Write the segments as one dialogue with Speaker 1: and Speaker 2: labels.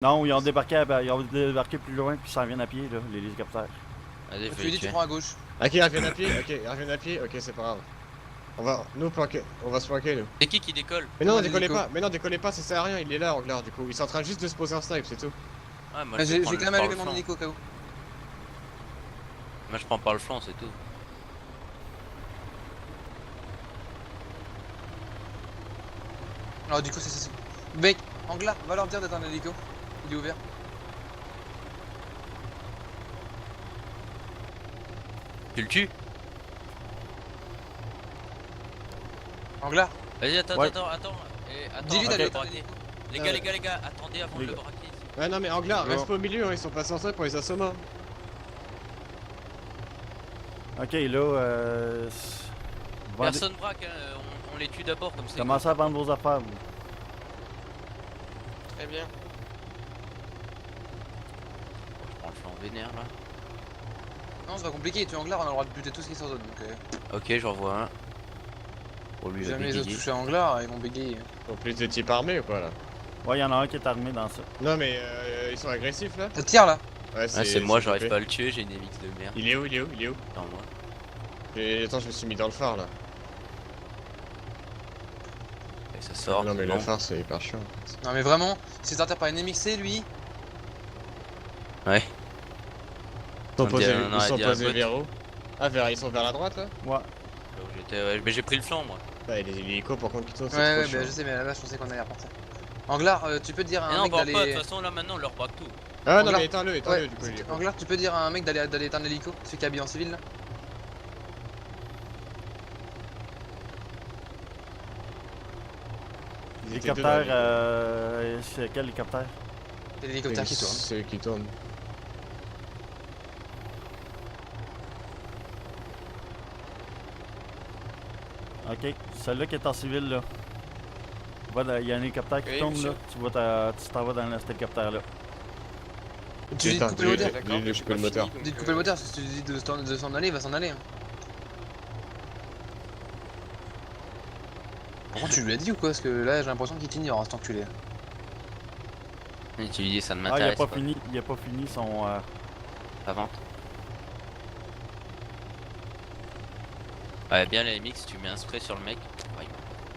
Speaker 1: Non, ils ont débarqué plus loin, puis ils s'en viennent à pied, là, les hélicoptères.
Speaker 2: Vas-y,
Speaker 3: Tu lui dis, tu prends à gauche.
Speaker 4: Ok, ils reviennent à pied, ok, c'est pas grave. On va nous planquer, on va se planquer nous.
Speaker 2: C'est qui décolle?
Speaker 4: Mais non,
Speaker 3: Moi,
Speaker 4: décollez
Speaker 3: l'hélico.
Speaker 4: pas, mais non, décollez pas, ça sert à rien, il est là, Anglar, du coup. Ils sont en train juste de se poser un snipe, c'est tout.
Speaker 2: Ouais, moi
Speaker 3: J'ai
Speaker 2: je vais
Speaker 3: quand
Speaker 2: prendre
Speaker 3: même
Speaker 2: par
Speaker 3: allumé
Speaker 2: le
Speaker 3: mon
Speaker 2: flanc.
Speaker 3: hélico au cas où.
Speaker 2: Moi je prends par le flanc, c'est tout.
Speaker 3: Alors du coup c'est... Bec, Anglar, va leur dire d'être un hélico. Il est ouvert.
Speaker 2: Tu le tues?
Speaker 3: Anglar,
Speaker 2: Vas-y, attends.
Speaker 1: Ouais.
Speaker 2: Attends,
Speaker 3: dis-lui
Speaker 2: on va
Speaker 3: d'aller
Speaker 2: le
Speaker 3: être un
Speaker 2: braquer.
Speaker 3: hélico.
Speaker 2: Les gars, attendez avant de
Speaker 1: Les
Speaker 2: le
Speaker 1: gars.
Speaker 2: braquer.
Speaker 4: Ouais, non, mais Anglar,
Speaker 1: Ouais.
Speaker 4: reste pas au milieu, hein, ils sont passés en snipe pour les assommer.
Speaker 1: Ok, là, vendez...
Speaker 2: Personne braque, hein. On les tue d'abord comme ça.
Speaker 1: Commencez à vendre vos affaires, vous.
Speaker 5: Très bien.
Speaker 2: Je prends le flanc vénère là.
Speaker 3: Non, c'est pas compliqué, tu es Anglar, on a le droit de buter tout ce qui est sur zone. Donc
Speaker 2: Ok, j'en vois un. Pour lui,
Speaker 3: si
Speaker 2: il va
Speaker 3: jamais ils ont
Speaker 2: bégayer.
Speaker 3: touché Anglar, ils vont bégayer.
Speaker 4: Ils ont plus de types armés ou quoi là?
Speaker 1: Ouais, y'en a un qui est armé dans ça.
Speaker 4: Non, mais ils sont agressifs là?
Speaker 3: Ça tire là.
Speaker 4: Ouais,
Speaker 2: Ah, c'est moi, j'arrive
Speaker 4: coupé.
Speaker 2: pas à le tuer, j'ai une MX de merde.
Speaker 4: Il est où?
Speaker 2: Attends, moi.
Speaker 4: Attends, je me suis mis dans le phare là.
Speaker 2: Et ça sort.
Speaker 4: Non, mais
Speaker 2: c'est
Speaker 4: le
Speaker 2: bon.
Speaker 4: phare c'est hyper chiant en fait.
Speaker 3: Non mais vraiment, si c'est par une MXC lui.
Speaker 2: Ouais.
Speaker 4: Ils sont
Speaker 2: On dirait-
Speaker 4: posés,
Speaker 2: on
Speaker 4: ils
Speaker 2: aurait
Speaker 4: sont
Speaker 2: dit un
Speaker 4: posés
Speaker 2: bot.
Speaker 4: vers où? Ah, ils sont vers la droite là?
Speaker 1: Ouais.
Speaker 2: Là où j'étais, ouais. Mais j'ai pris le flanc, moi.
Speaker 4: Ouais, les hélicos par contre qui tournent, c'est
Speaker 3: Ouais,
Speaker 4: trop
Speaker 3: ouais,
Speaker 4: chiant.
Speaker 3: bah je sais, mais là je pensais qu'on allait repartir. Anglar, tu peux dire à
Speaker 2: Mais
Speaker 3: un
Speaker 2: non,
Speaker 3: mec
Speaker 2: on part pas, de
Speaker 3: d'aller.
Speaker 2: toute façon, là maintenant, on leur braque tout.
Speaker 4: Ah non,
Speaker 3: Anglar.
Speaker 4: mais éteins-le du coup, l'hélico.
Speaker 3: Anglar, tu peux dire à un mec d'aller éteindre l'hélico, celui qui est habillé en civil là.
Speaker 4: Ils étaient deux
Speaker 1: Hélicoptère,
Speaker 4: dans l'hélico.
Speaker 1: c'est quel hélicoptère?
Speaker 3: C'est l'hélicoptère qui tourne.
Speaker 4: C'est eux qui tournent.
Speaker 1: Ok, celui-là qui est en civil, là. Il y a un hélicoptère qui
Speaker 5: Oui,
Speaker 1: tombe,
Speaker 5: monsieur.
Speaker 1: là. Tu t'en vas dans cet hélicoptère-là.
Speaker 3: Tu lui dis de couper le moteur.
Speaker 5: D'accord,
Speaker 4: Lui,
Speaker 5: j'ai
Speaker 4: couper le
Speaker 5: pas
Speaker 4: moteur.
Speaker 5: fini, donc,
Speaker 3: Dis de couper le moteur, parce que si tu lui dis de s'en aller, il va s'en aller. Hein. Par contre, tu lui as dit ou quoi? Parce que là, j'ai l'impression qu'il t'ignore, cet enculé.
Speaker 2: Et tu lui dis, ça ne
Speaker 1: Ah,
Speaker 2: m'intéresse pas.
Speaker 1: il a pas fini son...
Speaker 2: La vente. Ouais, bien la MX, tu mets un spray sur le mec. Ouais,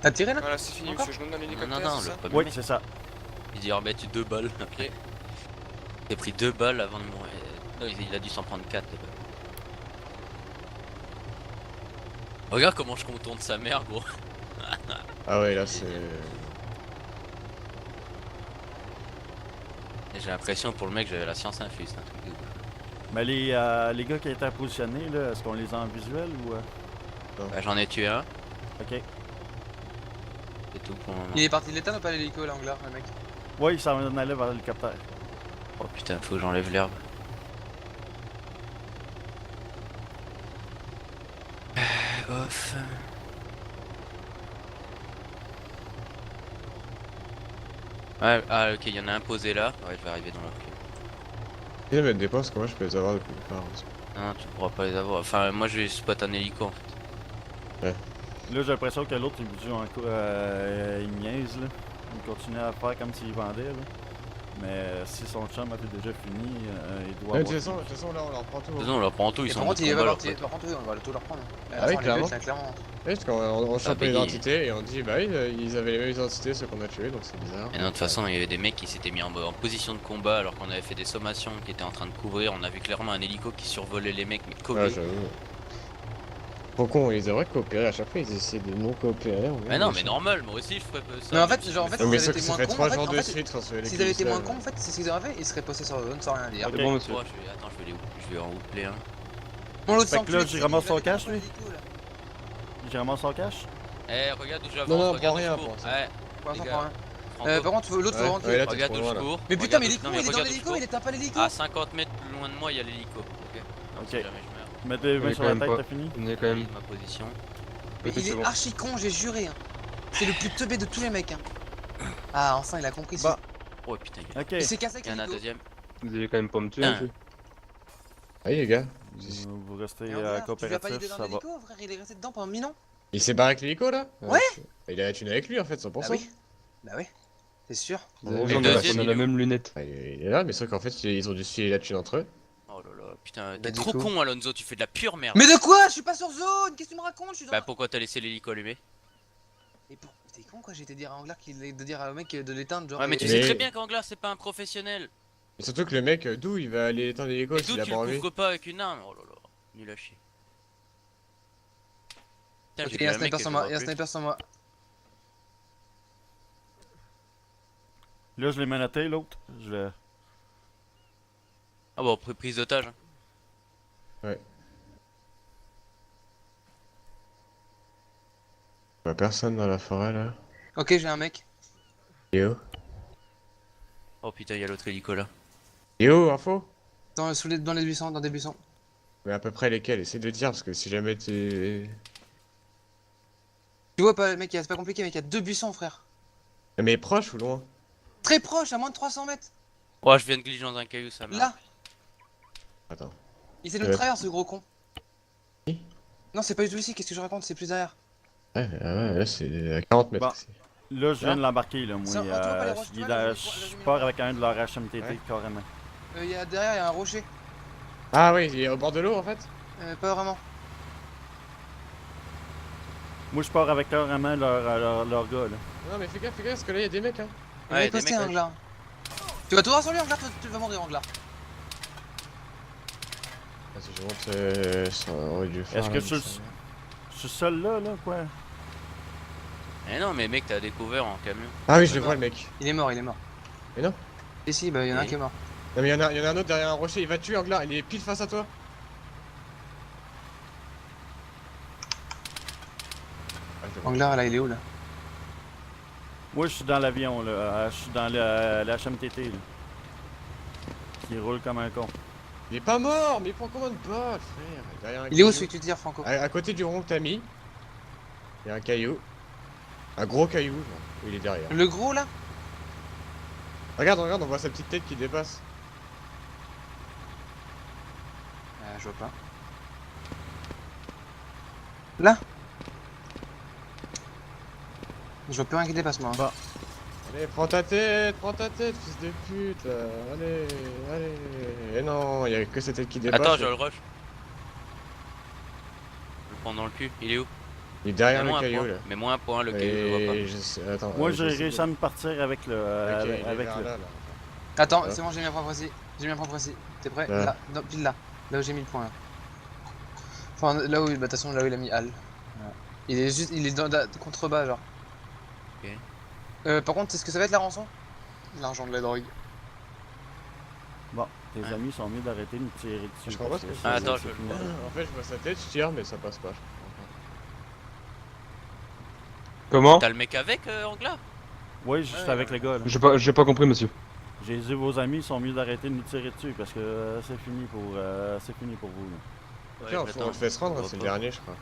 Speaker 3: T'as tiré là?
Speaker 5: Voilà, c'est fini,
Speaker 3: Encore
Speaker 5: monsieur, je monte dans
Speaker 2: non,
Speaker 5: l'hélicoptère,
Speaker 2: non,
Speaker 5: c'est
Speaker 2: le
Speaker 5: ça
Speaker 2: premier
Speaker 1: Oui,
Speaker 2: mec.
Speaker 1: c'est ça.
Speaker 2: Il dit, remettre 2 balles.
Speaker 5: Ok.
Speaker 2: J'ai pris 2 balles avant de mourir. Non, il a dû s'en prendre 4. Regarde comment je contourne sa mère, gros.
Speaker 4: Ah ouais, là c'est.
Speaker 2: Et j'ai l'impression pour le mec, j'avais la science infuse, c'est un truc de ouf.
Speaker 1: Mais les gars qui étaient positionnés, là, est-ce qu'on les a en visuel ou...
Speaker 2: Bah, j'en ai tué un,
Speaker 1: Ok.
Speaker 2: c'est tout pour le moment.
Speaker 3: Il est parti de l'état ou pas l'hélico là, Anglar, le mec?
Speaker 1: Ouais, il s'en allait vers l'hélicoptère.
Speaker 2: Oh putain, faut que j'enlève l'herbe. Off. Ouais, ah ok, il y en a un posé là. Ouais, je vais arriver dans leur cul.
Speaker 4: Il y mettre des postes, comment je peux les avoir depuis le phare aussi.
Speaker 2: Non, tu pourras pas les avoir. Enfin, moi je vais spot un hélico en fait.
Speaker 1: Là, j'ai l'impression que l'autre, il joue il niaise, là. Il continue à faire comme s'il vendait, là. Mais si son chum avait déjà fini, il doit
Speaker 4: De
Speaker 1: avoir...
Speaker 4: toute façon, là on leur prend tout.
Speaker 2: De toute façon, on leur prend tout, ils
Speaker 3: Et
Speaker 2: sont
Speaker 3: par
Speaker 2: en
Speaker 3: contre,
Speaker 2: mode
Speaker 3: il va
Speaker 2: combat,
Speaker 3: partir.
Speaker 2: leur pote.
Speaker 3: Par contre, oui, on va tout leur prendre.
Speaker 4: Ah oui, clairement.
Speaker 3: Clairement.
Speaker 4: Parce qu'on chope
Speaker 2: payé.
Speaker 4: l'identité et on dit bah oui, ils avaient les mêmes identités ceux qu'on a tués donc c'est bizarre.
Speaker 2: Et non, de toute façon, il y avait des mecs qui s'étaient mis en position de combat alors qu'on avait fait des sommations qui étaient en train de couvrir. On a vu clairement un hélico qui survolait les mecs, mais
Speaker 4: Ah,
Speaker 2: collé.
Speaker 4: j'avoue. Faut qu'on ils devraient coopérer à chaque fois, ils essaient de non coopérer.
Speaker 2: Mais non, mais normal, moi aussi je ferais ça.
Speaker 3: Mais en fait,
Speaker 2: même si
Speaker 3: genre, en
Speaker 2: je
Speaker 3: fait,
Speaker 2: me
Speaker 4: Mais
Speaker 3: s'ils
Speaker 4: ça
Speaker 3: avaient été
Speaker 4: ça
Speaker 3: moins
Speaker 4: fait
Speaker 3: cons,
Speaker 4: 3
Speaker 3: en fait,
Speaker 4: jours
Speaker 3: en
Speaker 4: de
Speaker 3: fait,
Speaker 4: suite face aux
Speaker 3: s'ils avaient été moins cons, en fait, c'est ce qu'ils auraient fait, ils seraient postés sur la zone sans rien dire.
Speaker 1: Ok.
Speaker 6: C'est bon, monsieur.
Speaker 2: Attends, je vais en outplay un.
Speaker 3: Bon, l'autre
Speaker 1: Fait que là,
Speaker 3: s'enculé,
Speaker 1: j'ai ramassé
Speaker 3: il
Speaker 1: son
Speaker 3: va
Speaker 1: cash,
Speaker 3: détendre
Speaker 1: lui.
Speaker 3: l'hélico, là.
Speaker 1: J'ai ramassé son cash.
Speaker 2: Eh, regarde où j'avance,
Speaker 4: Non, non,
Speaker 2: regarde
Speaker 4: prends
Speaker 2: où
Speaker 4: rien
Speaker 2: je cours.
Speaker 4: pour ça.
Speaker 2: Ouais,
Speaker 3: Pour l'instant,
Speaker 2: Les
Speaker 3: prends
Speaker 2: gars.
Speaker 3: rien.
Speaker 2: Franco,
Speaker 3: Par contre, l'autre faut rentrer.
Speaker 4: Ouais, là, t'es
Speaker 2: regarde
Speaker 4: trop
Speaker 2: où
Speaker 4: loin,
Speaker 2: je
Speaker 4: là.
Speaker 2: cours.
Speaker 3: Mais putain, mais
Speaker 2: regarde
Speaker 3: l'hélico,
Speaker 2: où- non,
Speaker 3: il est dans
Speaker 2: regarde où je
Speaker 3: l'hélico,
Speaker 2: cours.
Speaker 3: il éteint pas l'hélico.
Speaker 2: À 50 mètres plus loin de moi, il y a l'hélico. Ok. Non, si
Speaker 1: Ok.
Speaker 2: jamais je meurs.
Speaker 1: Mets tes mains
Speaker 6: est
Speaker 1: sur
Speaker 6: quand
Speaker 1: la
Speaker 6: même
Speaker 1: tête,
Speaker 6: pas-
Speaker 1: t'as fini?
Speaker 6: On est quand même.
Speaker 2: Ma position.
Speaker 3: Mais
Speaker 6: Ok,
Speaker 3: il
Speaker 6: c'est
Speaker 3: est
Speaker 6: bon.
Speaker 3: archi con, j'ai juré. Hein. C'est le plus teubé de tous les mecs. Hein. Ah, enfin, il a compris.
Speaker 1: Bah.
Speaker 2: Oh putain,
Speaker 1: Ok.
Speaker 3: Il s'est cassé avec
Speaker 2: il y en a un
Speaker 3: l'hélico.
Speaker 2: deuxième.
Speaker 6: Vous allez quand même pas me tuer
Speaker 2: Putain.
Speaker 6: non plus.
Speaker 4: Allez les gars.
Speaker 1: Vous restez
Speaker 3: Et Anglar, tu lui as pas
Speaker 1: coopératif,
Speaker 3: dit dans
Speaker 1: ça va.
Speaker 3: l'hélico, frère, il est resté dedans pendant 1000 ans.
Speaker 4: Il s'est barré avec l'hélico là?
Speaker 3: Ouais.
Speaker 4: Il a la thune avec lui en fait, 100%.
Speaker 3: Bah oui. Bah oui. T'es sûr?
Speaker 4: Bon,
Speaker 2: Et
Speaker 5: On
Speaker 2: le
Speaker 5: a,
Speaker 2: deuxième,
Speaker 5: on a
Speaker 2: il
Speaker 5: la
Speaker 2: est où
Speaker 5: même lunette.
Speaker 4: Ah, il est là, mais sauf qu'en fait, ils ont dû se filer la thune entre eux.
Speaker 2: Oh là là, putain,
Speaker 3: Bah,
Speaker 2: t'es
Speaker 3: du
Speaker 2: trop
Speaker 3: coup.
Speaker 2: con Alonso, tu fais de la pure merde.
Speaker 3: Mais de quoi? Je suis pas sur zone! Qu'est-ce que tu me racontes? Je suis dans.
Speaker 2: Bah pourquoi t'as laissé l'hélico allumé?
Speaker 3: Mais pour... T'es con quoi, j'ai été dire à Anglar de dire au mec de l'éteindre genre.
Speaker 2: Ouais mais tu
Speaker 3: et-
Speaker 2: sais
Speaker 4: Mais-
Speaker 2: très bien qu'Anglar c'est pas un professionnel.
Speaker 4: Et surtout que le mec, d'où il va aller éteindre l'hélico
Speaker 2: Et
Speaker 4: s'il
Speaker 2: d'où
Speaker 4: a
Speaker 2: tu
Speaker 4: pas
Speaker 2: le
Speaker 4: envie?
Speaker 2: couvres pas avec une arme? Oh là là, nul à chier. Putain,
Speaker 3: Ok,
Speaker 2: j'ai
Speaker 3: y'a un
Speaker 2: vu un mec
Speaker 3: sniper
Speaker 2: que
Speaker 3: sur
Speaker 2: je
Speaker 3: moi,
Speaker 2: vois
Speaker 3: y'a un
Speaker 2: plus.
Speaker 3: sniper sur moi.
Speaker 1: Là, je l'ai menotté, l'autre. Je l'ai.
Speaker 2: Ah bon, prise d'otage. Hein.
Speaker 4: Ouais. Je vois personne dans la forêt là.
Speaker 3: Ok, j'ai un mec.
Speaker 4: Yo.
Speaker 2: Oh putain, y'a l'autre hélico là.
Speaker 4: Yo, info?
Speaker 3: Dans les buissons, dans des buissons.
Speaker 4: Mais à peu près lesquels? Essaye de dire parce que si jamais tu.
Speaker 3: Tu vois pas, mec, c'est pas compliqué, mec, il y a 2 buissons, frère.
Speaker 4: Mais proche ou loin?
Speaker 3: Très proche, à moins de 300 mètres.
Speaker 2: Oh, je viens de glisser dans un caillou, ça m'a.
Speaker 3: Là,
Speaker 4: Attends.
Speaker 3: il essaie de me
Speaker 4: Ouais.
Speaker 3: travers, ce gros con.
Speaker 4: Qui?
Speaker 3: Non, c'est pas du tout ici, qu'est-ce que je raconte, c'est plus derrière.
Speaker 4: Ouais, ouais, là c'est à 40 mètres.
Speaker 1: Bon.
Speaker 4: ici.
Speaker 1: Là, je viens de l'embarquer, là, moi.
Speaker 3: Ça, tu vois pas les roches, tu
Speaker 1: il
Speaker 3: vois,
Speaker 1: a-
Speaker 3: là,
Speaker 1: je pars avec un de leurs HMTT,
Speaker 4: Ouais.
Speaker 1: carrément.
Speaker 3: Derrière, il y a un rocher.
Speaker 4: Ah oui, il est au bord de l'eau en fait?
Speaker 3: Pas vraiment.
Speaker 1: Moi, je pars avec carrément leur gars, là.
Speaker 4: Non mais fais gaffe parce que là il y a des mecs hein.
Speaker 3: Il
Speaker 2: Ouais,
Speaker 3: est
Speaker 2: des
Speaker 3: posté,
Speaker 2: mecs, ouais.
Speaker 3: Anglar. Tu vas tout voir sur lui, Anglar, tu vas mourir, Anglar.
Speaker 4: Vas-y, je monte sur le du phare.
Speaker 1: Est-ce que
Speaker 4: là,
Speaker 1: tu
Speaker 4: mais
Speaker 1: le-
Speaker 4: ça va.
Speaker 1: Je suis seul là, quoi.
Speaker 2: Eh non, mais mec, t'as découvert en camion.
Speaker 4: Ah oui, je le vois le mec.
Speaker 3: Il est mort, il est mort.
Speaker 4: Mais non.
Speaker 3: Et si, bah, il y en a un
Speaker 2: Oui.
Speaker 3: qui est mort.
Speaker 4: Non mais il y en a un autre derrière un rocher, il va te tuer Anglar, il est pile face à toi. Ah, je le vois.
Speaker 3: Anglar, là, il est où, là?
Speaker 1: Moi, je suis dans l'avion, là. Je suis dans la HMTT, là. Qui roule comme un con.
Speaker 4: Il est pas mort, mais il prend combien de balles frère? Derrière un
Speaker 3: Il est où
Speaker 4: caillou.
Speaker 3: celui que tu tires, Franco?
Speaker 4: À côté du rond que t'as mis, il y a un caillou. Un gros caillou, genre, où il est derrière.
Speaker 3: Le gros, là?
Speaker 4: Regarde, on voit sa petite tête qui dépasse.
Speaker 3: Je vois pas. Là? Je vois plus rien qui dépasse, moi.
Speaker 1: Bah.
Speaker 4: Allez, prends ta tête, fils de pute, là. Allez. Et non, il y a que cette tête qui dépasse.
Speaker 2: Attends, je le rush. Je le prends dans le cul. Il est où?
Speaker 4: Il est derrière
Speaker 2: Mets-moi
Speaker 4: le
Speaker 2: un
Speaker 4: caillou,
Speaker 2: point.
Speaker 4: là.
Speaker 2: Mets-moi un point, le caillou, je le vois pas.
Speaker 4: Et je sais, attends.
Speaker 1: Moi,
Speaker 4: je
Speaker 1: j'ai
Speaker 4: sais
Speaker 1: réussi
Speaker 4: pas.
Speaker 1: à me partir avec le.
Speaker 4: Ok, il est
Speaker 1: avec
Speaker 4: vers
Speaker 1: le.
Speaker 4: là.
Speaker 3: Attends,
Speaker 4: Ah.
Speaker 3: c'est bon, j'ai mis un point précis. J'ai mis un point précis. T'es prêt?
Speaker 4: Là.
Speaker 3: Là, pile là. Là où j'ai mis le point, là. Enfin, là où, bah, de toute façon, là où il a mis Al. Voilà. Il est juste, il est dans contrebas, genre.
Speaker 2: Ok.
Speaker 3: Par contre, est-ce que ça va être la rançon? L'argent de la drogue.
Speaker 1: Bon, tes
Speaker 2: Ouais.
Speaker 1: amis sont mieux d'arrêter de me tirer dessus.
Speaker 4: Je comprends pas ce que
Speaker 1: parce
Speaker 4: c'est.
Speaker 2: Ah, attends,
Speaker 1: c'est
Speaker 2: je
Speaker 1: fini.
Speaker 2: le vois.
Speaker 4: En fait, je vois sa tête, je tire, mais ça passe pas. je comprends
Speaker 5: Comment?
Speaker 2: T'as le mec avec, Angla?
Speaker 1: Oui, juste avec les gars, là.
Speaker 5: J'ai pas compris, monsieur.
Speaker 1: J'ai dit, vos amis sont mieux d'arrêter de nous tirer dessus parce que c'est fini pour vous, là.
Speaker 4: pas. Ok, on le fait se rendre, c'est le dernier, je crois.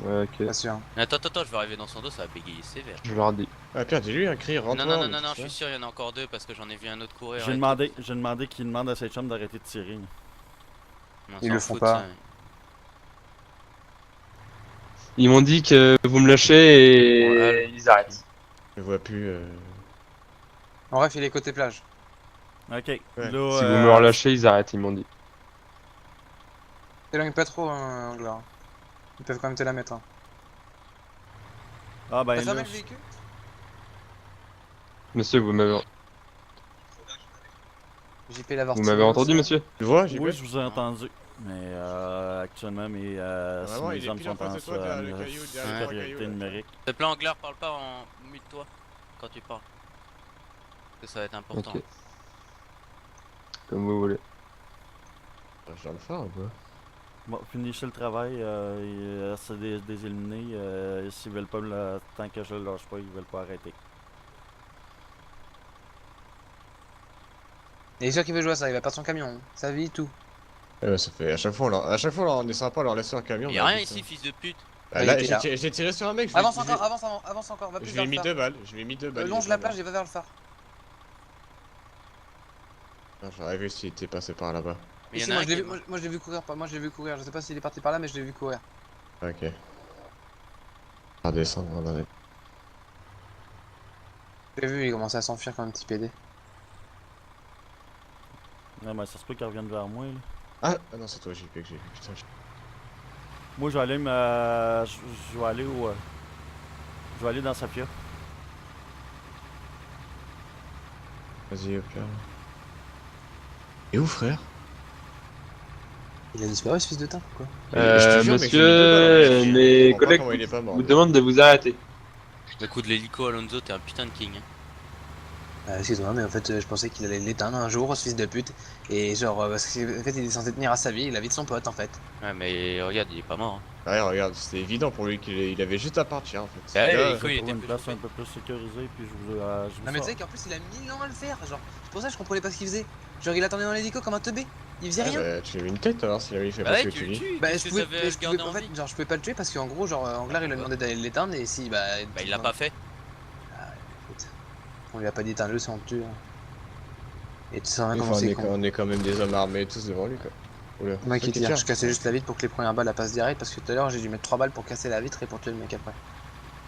Speaker 5: Ouais, ok.
Speaker 3: Pas sûr.
Speaker 2: Attends, je vais arriver dans son dos, ça va bégayer sévère.
Speaker 5: Je leur dis.
Speaker 4: Ah, Pierre, dis-lui un cri, rentre.
Speaker 2: Non, je suis sûr, il y en a encore deux parce que j'en ai vu un autre courir.
Speaker 1: J'ai demandé qu'il demande à ses chums d'arrêter de tirer.
Speaker 2: On
Speaker 3: Ils
Speaker 2: s'en
Speaker 3: le font
Speaker 2: fout,
Speaker 3: pas.
Speaker 2: ça.
Speaker 5: Ils m'ont dit que vous me lâchez et
Speaker 2: Ouais.
Speaker 5: ils arrêtent.
Speaker 4: Je le vois plus.
Speaker 3: En bref, il est côté plage.
Speaker 1: Ok.
Speaker 4: Ouais.
Speaker 1: Là,
Speaker 5: Si vous me relâchez, ils arrêtent, ils m'ont dit.
Speaker 3: T'éloigne pas trop, hein, Anglar. Ils peuvent quand même te la mettre. Hein.
Speaker 1: Ah ben
Speaker 3: T'as
Speaker 1: là,
Speaker 3: fermé le véhicule?
Speaker 5: Monsieur, vous m'avez
Speaker 3: JP l'avoir
Speaker 5: entendu, monsieur?
Speaker 4: Tu le vois, j'ai
Speaker 1: oui, je vous ai entendu. Mais actuellement, mes
Speaker 4: Vraiment, il est
Speaker 1: hommes
Speaker 4: pile en
Speaker 1: sont
Speaker 4: face de toi, derrière le caillou, derrière
Speaker 2: le
Speaker 4: caillou,
Speaker 1: supériorité
Speaker 4: là.
Speaker 1: numérique.
Speaker 2: S'il te plaît, Anglar, parle pas en mute-toi quand tu parles. Parce que ça va être important.
Speaker 5: Ok. Comme vous voulez.
Speaker 4: Je dois le faire ou quoi?
Speaker 1: Bon, finissez le travail. Il reste des éliminés. S'ils veulent pas tant que je le lâche pas, ils veulent pas arrêter.
Speaker 3: Il est sûr qu'il veut jouer à ça, il va perdre son camion. Hein. Sa vie, tout.
Speaker 4: Ça fait à chaque fois, on descend pas, on leur laisse sur un camion.
Speaker 2: Y'a
Speaker 4: on
Speaker 2: rien
Speaker 4: leur
Speaker 2: ici,
Speaker 4: dit
Speaker 2: fils de pute.
Speaker 4: ça.
Speaker 3: Ouais,
Speaker 4: Là,
Speaker 3: il était là.
Speaker 4: j'ai tiré sur un mec,
Speaker 3: Avance encore, avance encore, va plus
Speaker 4: je lui
Speaker 3: vers
Speaker 4: ai
Speaker 3: le
Speaker 4: mis
Speaker 3: phare.
Speaker 4: 2 balles, je lui ai mis 2 balles.
Speaker 3: Longe la plage et va vers le phare.
Speaker 4: J'aurais vu s'il était passé par là-bas.
Speaker 2: Mais
Speaker 3: Ici,
Speaker 2: y'en a
Speaker 3: moi,
Speaker 2: un
Speaker 3: je l'ai
Speaker 2: qui
Speaker 3: vu,
Speaker 2: est mort.
Speaker 3: moi, je l'ai vu courir, moi je l'ai vu courir, je sais pas s'il est parti par là mais je l'ai vu courir.
Speaker 4: Ok. On va descendre, on en est.
Speaker 3: J'ai vu, il commençait à s'enfuir comme un petit PD.
Speaker 1: Non, mais ça se peut qu'il revienne vers moi, là.
Speaker 4: Ah non, c'est toi, JP, que j'ai vu. Putain,
Speaker 1: Moi, je vais aller je vais aller où... je vais aller dans Safia.
Speaker 4: vas-y, hop là. Et où, frère?
Speaker 3: Il a disparu ce fils de teint, quoi.
Speaker 4: Je te jure, mec, j'ai mis deux balles,
Speaker 5: Monsieur,
Speaker 4: je
Speaker 5: mes
Speaker 4: comprends pas
Speaker 5: collègues
Speaker 4: comment il est pas mort.
Speaker 5: vous demandent de vous arrêter.
Speaker 2: Le coup de l'hélico Alonso, t'es un putain de king. Hein.
Speaker 3: Excuse-moi, mais en fait, je pensais qu'il allait l'éteindre un jour, ce fils de pute. Et genre, parce qu'en fait, il est censé tenir à sa vie, la vie de son pote, en fait.
Speaker 2: Ouais, mais regarde, il est pas mort. Hein.
Speaker 4: Ouais, regarde, c'était évident pour lui qu'il avait juste à partir en fait.
Speaker 2: Bah ouais,
Speaker 4: Là,
Speaker 2: l'hélico, il
Speaker 1: Pour
Speaker 2: était
Speaker 1: une
Speaker 2: plus
Speaker 1: place
Speaker 2: chauffé.
Speaker 1: un peu plus sécurisée, puis je vous
Speaker 3: Non, mais tu sais qu'en plus, il a 1000 ans à le faire. Genre, c'est pour ça que je comprenais pas ce qu'il faisait. Genre, il attendait dans l'hélico comme un teubé. Il faisait rien.
Speaker 4: bah, tu lui as mis une tête alors s'il avait fait
Speaker 2: Bah
Speaker 4: pas ce
Speaker 2: ouais,
Speaker 4: que
Speaker 2: tu
Speaker 4: tu
Speaker 2: le
Speaker 4: dis.
Speaker 2: tues.
Speaker 3: Bah,
Speaker 2: Qu'est-ce
Speaker 3: je
Speaker 2: que
Speaker 3: pouvais,
Speaker 2: t'avais à le
Speaker 3: je
Speaker 2: garder
Speaker 3: pouvais,
Speaker 2: en
Speaker 3: en fait,
Speaker 2: vie
Speaker 3: genre, je pouvais pas le tuer parce qu'en gros, genre, Anglar, il lui a demandé d'aller l'éteindre et si, bah.
Speaker 2: Bah, il l'a pas fait.
Speaker 3: Écoute, on lui a pas dit éteindre-le, c'est on le tue. Hein. Et tu sais rien comment
Speaker 4: Enfin,
Speaker 3: c'est con.
Speaker 4: on est quand même des hommes armés tous devant lui quoi. Oula,
Speaker 3: Moi qui
Speaker 4: qui
Speaker 3: tire,
Speaker 4: tire.
Speaker 3: je cassais juste la vitre pour que les premières balles la passent direct parce que tout à l'heure j'ai dû mettre 3 balles pour casser la vitre et pour tuer le mec après.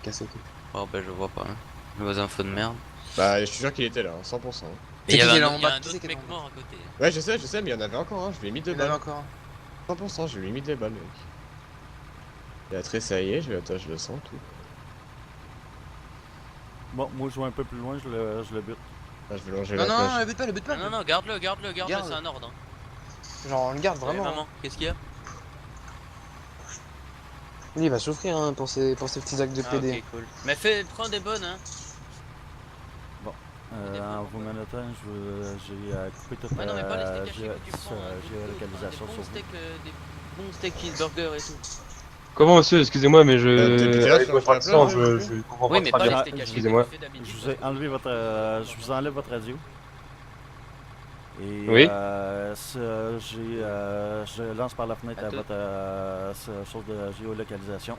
Speaker 3: Casser tout.
Speaker 2: Oh, bah, je vois pas. Hein. Nos infos de merde.
Speaker 4: Bah, je suis sûr qu'il était là, 100%.
Speaker 3: C'est
Speaker 2: Et il y
Speaker 3: qui qui
Speaker 2: avait
Speaker 3: est là
Speaker 2: un,
Speaker 3: en
Speaker 2: il y a
Speaker 3: bas?
Speaker 2: un
Speaker 3: Qui c'est
Speaker 2: autre
Speaker 3: qui est
Speaker 2: mec
Speaker 3: là en bas?
Speaker 2: mort à côté.
Speaker 4: Ouais, je sais, mais il y en avait encore, hein. Je lui ai mis deux
Speaker 3: Il y en avait
Speaker 4: balles.
Speaker 3: encore.
Speaker 4: 100%, je lui ai mis des balles, mec. Il a tressaillé, je le sens tout.
Speaker 1: Bon, moi, je vais un peu plus loin, je le bute.
Speaker 4: Ah, je vais longer
Speaker 3: Non,
Speaker 4: la
Speaker 3: non, non,
Speaker 4: plage.
Speaker 3: le but pas, le but pas.
Speaker 2: Non, non, garde-le, garde-le, garde-le,
Speaker 3: Garde.
Speaker 2: c'est un ordre. Hein.
Speaker 3: Genre, on le garde
Speaker 2: Eh,
Speaker 3: vraiment.
Speaker 2: maman, qu'est-ce qu'il y a?
Speaker 3: Lui, il va souffrir hein, pour ses petits actes de
Speaker 2: Ah,
Speaker 3: PD.
Speaker 2: ok, cool. Mais prends des bonnes, hein.
Speaker 1: En vous menottant, j'ai coupé toute
Speaker 2: Ouais, non, mais pas les steaks hachés
Speaker 1: gé-
Speaker 2: que tu prends. Hein,
Speaker 1: géolocalisation sur vous.
Speaker 2: des bons steaks cheeseburgers et tout.
Speaker 5: Comment monsieur, excusez-moi, mais
Speaker 4: t'es
Speaker 5: je.
Speaker 4: là
Speaker 5: Avec
Speaker 4: sur
Speaker 5: votre
Speaker 4: la
Speaker 5: accent,
Speaker 4: plage,
Speaker 5: je comprends
Speaker 2: Oui,
Speaker 5: pas
Speaker 2: mais
Speaker 5: très
Speaker 2: pas les
Speaker 5: bien.
Speaker 2: steaks hachés que
Speaker 5: Excusez-moi.
Speaker 2: tu fais d'habitude.
Speaker 1: Je vous ai enlevé votre... je vous enlève votre radio. Et
Speaker 5: Oui.
Speaker 1: je lance par la fenêtre à
Speaker 2: Attends.
Speaker 1: votre chose de géolocalisation.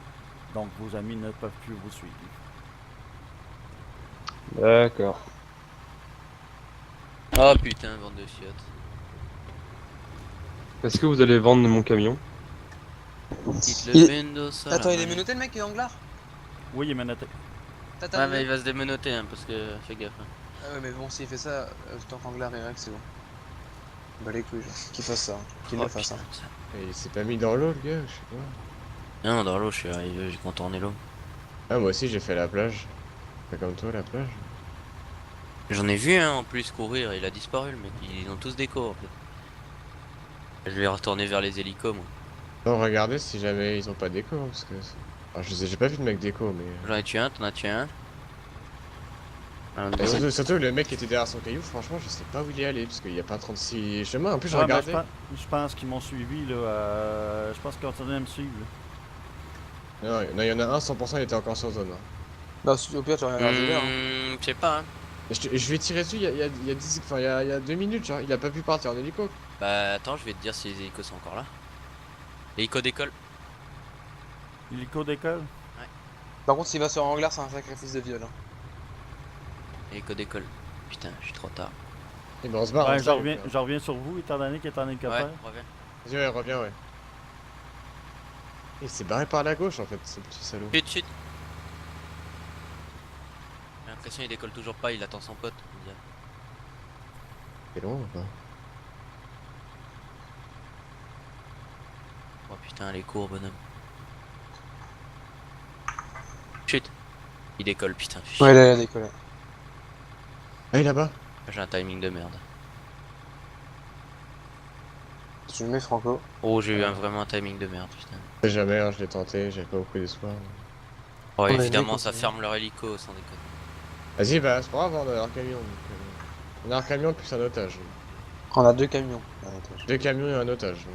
Speaker 1: Donc vos amis ne peuvent plus vous suivre.
Speaker 5: D'accord.
Speaker 2: Oh putain, bande de chiottes.
Speaker 5: Est-ce que vous allez vendre mon camion?
Speaker 2: Quitte
Speaker 3: Il-
Speaker 2: le bendo, ça.
Speaker 3: Attends,
Speaker 2: la
Speaker 3: il est
Speaker 2: main.
Speaker 3: menotté le mec qui est Anglar?
Speaker 1: Oui, il est menotté.
Speaker 3: T'as
Speaker 2: Ouais, mais il va se démenoter, hein, parce que fais gaffe. Hein.
Speaker 3: Ah ouais, mais bon, s'il fait ça, tant qu'Anglar est règle, c'est bon. Bah les couilles, genre. Qu'il fasse ça, hein. Qu'il
Speaker 2: Oh,
Speaker 3: le fasse.
Speaker 2: putain,
Speaker 3: Hein.
Speaker 2: ça.
Speaker 4: Et il s'est pas mis dans l'eau, le gars, je sais pas.
Speaker 2: Non, dans l'eau, je suis arrivé, j'ai contourné l'eau.
Speaker 4: Ah, moi aussi, j'ai fait la plage. Pas comme toi, la plage.
Speaker 2: J'en ai vu un en plus courir, il a disparu le mec, ils ont tous des corps en fait. Je vais retourner vers les hélicos moi.
Speaker 4: Non, regardez si jamais ils ont pas d'écho, parce que... Alors, j'ai pas vu de mec d'écho, mais...
Speaker 2: J'en ai tué un, t'en as tué un. Un, deux.
Speaker 4: Et surtout, le mec qui était derrière son caillou, franchement, je sais pas où il est allé, parce qu'il y a pas 36 chemins. En plus, je
Speaker 1: Ouais, mais
Speaker 4: regardais.
Speaker 1: je pense qu'ils m'ont suivi, là. Je pense qu'ils continuent à me suivre, là.
Speaker 4: Non, il y en a un, 100%, il était encore sur zone. Hein.
Speaker 3: Bah, au pire, tu regardes l'heure.
Speaker 2: Je sais pas. Hein.
Speaker 4: Et je lui ai tiré dessus il y a 10... Enfin, il y a 2 minutes, genre, il a pas pu partir en hélico.
Speaker 2: Bah attends, je vais te dire si les hélicos sont encore là. Hélico d'école.
Speaker 1: Hélico d'école.
Speaker 3: Par contre, s'il va sur Anglar, c'est un sacrifice de viol. Hein.
Speaker 2: Hélico d'école. Putain, je suis trop tard.
Speaker 4: Et ben on se barre.
Speaker 1: Ouais,
Speaker 4: on se barre, donc,
Speaker 1: je reviens sur vous, étant donné qu'il est en
Speaker 2: Ouais,
Speaker 1: hélicoptère.
Speaker 2: reviens.
Speaker 4: Vas-y, ouais, reviens, ouais. Il s'est barré par la gauche, en fait, ce petit salaud.
Speaker 2: Chut, chut. J'ai l'impression qu'il décolle toujours pas, il attend son pote. on dirait.
Speaker 4: C'est long ou pas?
Speaker 2: Oh putain, les cours, bonhomme. Chut. Il décolle, putain.
Speaker 3: Ouais, là, il a décollé.
Speaker 4: Ah, il est là-bas.
Speaker 2: J'ai un timing de merde.
Speaker 3: Tu le mets, Franco.
Speaker 2: Oh, j'ai eu vraiment un timing de merde, putain.
Speaker 4: Je sais jamais, hein, je l'ai tenté, j'avais pas beaucoup d'espoir.
Speaker 2: Oh,
Speaker 3: Ouais,
Speaker 2: évidemment,
Speaker 3: mais
Speaker 2: ça
Speaker 3: continue.
Speaker 2: ferme leur hélico, sans déconner.
Speaker 4: Vas-y, bah, c'est pas grave, on a un camion. Donc, on a un camion plus un otage.
Speaker 3: On a 2 camions. à l'étage.
Speaker 4: 2 camions et un otage.